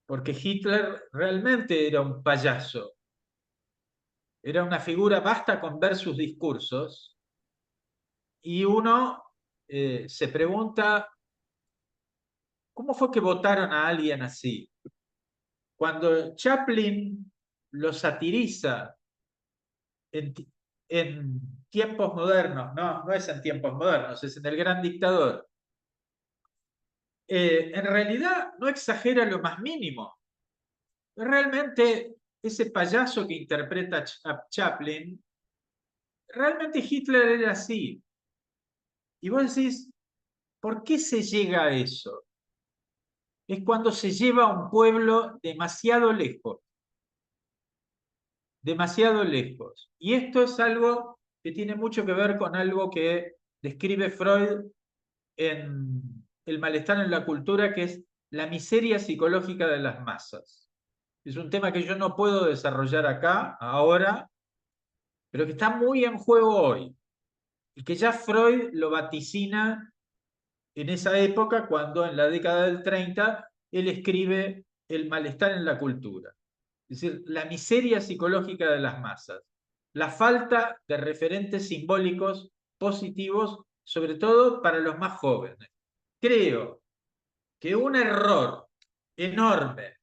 porque Hitler realmente era un payaso, era una figura, basta con ver sus discursos, y uno se pregunta, ¿cómo fue que votaron a alguien así? Cuando Chaplin lo satiriza en, en tiempos modernos, no es en tiempos modernos, es en El Gran Dictador, en realidad no exagera lo más mínimo. Realmente ese payaso que interpreta a Chaplin, realmente Hitler era así. Y vos decís, ¿por qué se llega a eso? Es cuando se lleva a un pueblo demasiado lejos, demasiado lejos. Y esto es algo que tiene mucho que ver con algo que describe Freud en El malestar en la cultura, que es la miseria psicológica de las masas. Es un tema que yo no puedo desarrollar acá, ahora, pero que está muy en juego hoy. Y que ya Freud lo vaticina en esa época, cuando en la década del 30 él escribe El malestar en la cultura. Es decir, la miseria psicológica de las masas, la falta de referentes simbólicos positivos, sobre todo para los más jóvenes. Creo que un error enorme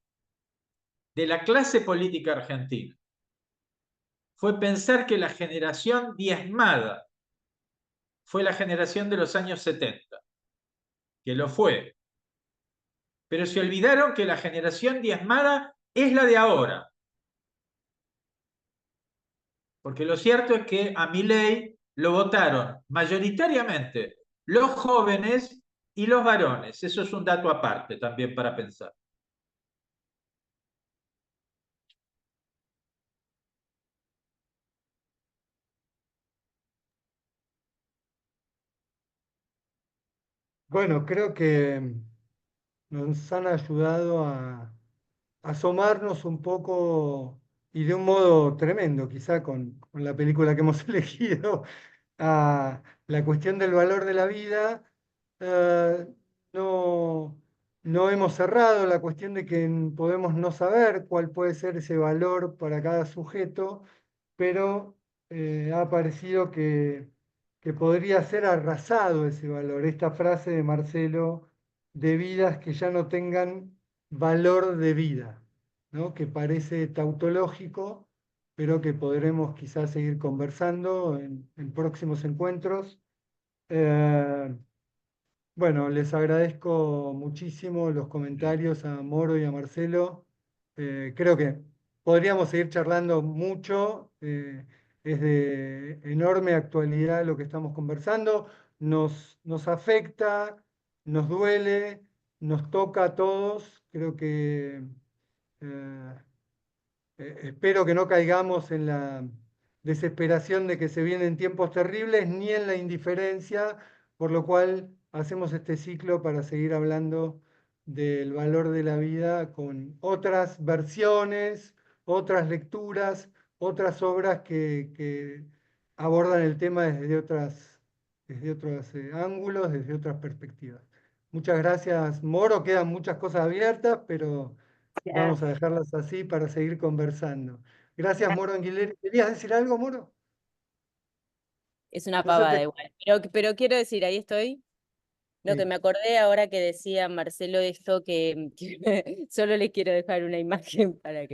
de la clase política argentina fue pensar que la generación diezmada fue la generación de los años 70, que lo fue. Pero se olvidaron que la generación diezmada es la de ahora. Porque lo cierto es que a Milei lo votaron mayoritariamente los jóvenes y los varones. Eso es un dato aparte también para pensar. Bueno, creo que nos han ayudado a asomarnos un poco y de un modo tremendo, quizá con la película que hemos elegido, a la cuestión del valor de la vida. eh, no, no hemos cerrado la cuestión de que podemos no saber cuál puede ser ese valor para cada sujeto, pero ha parecido que podría ser arrasado ese valor. Esta frase de Marcelo, de vidas que ya no tengan valor de vida, ¿no? Que parece tautológico, pero que podremos quizás seguir conversando en próximos encuentros. Eh, bueno, les agradezco muchísimo los comentarios a Moro y a Marcelo. Creo que podríamos seguir charlando mucho. Es de enorme actualidad lo que estamos conversando. Nos afecta, nos duele, nos toca a todos. Creo que Eh, espero que no caigamos en la desesperación de que se vienen tiempos terribles, ni en la indiferencia, por lo cual hacemos este ciclo para seguir hablando del valor de la vida con otras versiones, otras lecturas, otras obras que abordan el tema desde otros ángulos, desde otras perspectivas. Muchas gracias, Moro. Quedan muchas cosas abiertas, pero vamos a dejarlas así para seguir conversando. Gracias, Moro Anguilleri. ¿Querías decir algo, Moro? Es una No se pavada te... igual. Pero quiero decir, ahí estoy. Lo que Sí. me acordé ahora que decía Marcelo esto, que solo les quiero dejar una imagen para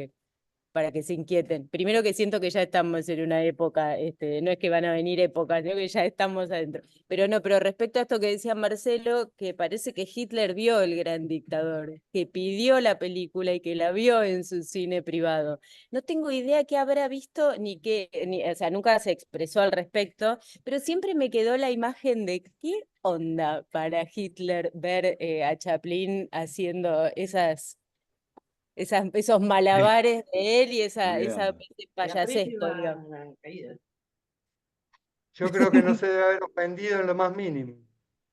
que se inquieten. Primero que siento que ya estamos en una época, no es que van a venir épocas, sino que ya estamos adentro. Pero no, pero respecto a esto que decía Marcelo, que parece que Hitler vio El Gran Dictador, que pidió la película y que la vio en su cine privado. No tengo idea qué habrá visto, o sea, nunca se expresó al respecto, pero siempre me quedó la imagen de qué onda para Hitler ver a Chaplin haciendo esos malabares de él y esa ese payasesco, digamos. Yo creo que no se debe haber ofendido en lo más mínimo.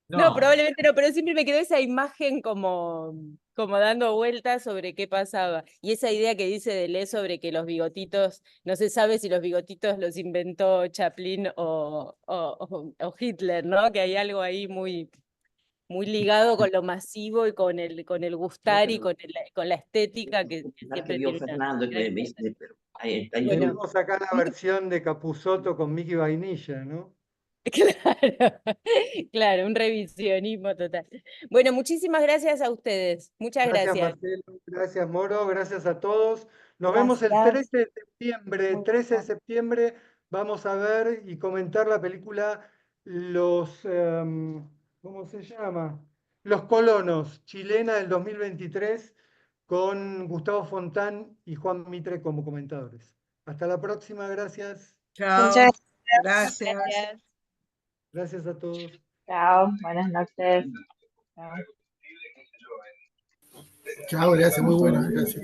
No, No, probablemente no, pero siempre me quedó esa imagen como dando vueltas sobre qué pasaba. Y esa idea que dice Deleuze sobre que los bigotitos, no se sabe si los bigotitos los inventó Chaplin o Hitler, ¿no? Que hay algo ahí muy ligado con lo masivo y con el gustar y con la estética que siempre tiene una gran importancia. Bueno, Tenemos acá la versión de Capusotto con Mickey Vainilla, ¿no? claro, claro, un revisionismo total. Bueno, muchísimas gracias a ustedes. Muchas Gracias, gracias. Marcelo. Gracias, Moro. Gracias a todos. Nos vemos el Gracias. 13 de septiembre. Muy 13 de bien. septiembre vamos a ver y comentar la película ¿cómo se llama? Los Colonos, chilena del 2023, con Gustavo Fontán y Juan Mitre como comentadores. Hasta la próxima. Gracias. Chao, Muchas gracias. gracias. Gracias a todos. Chao, buenas noches. Chao. Chao, gracias, muy buena, gracias.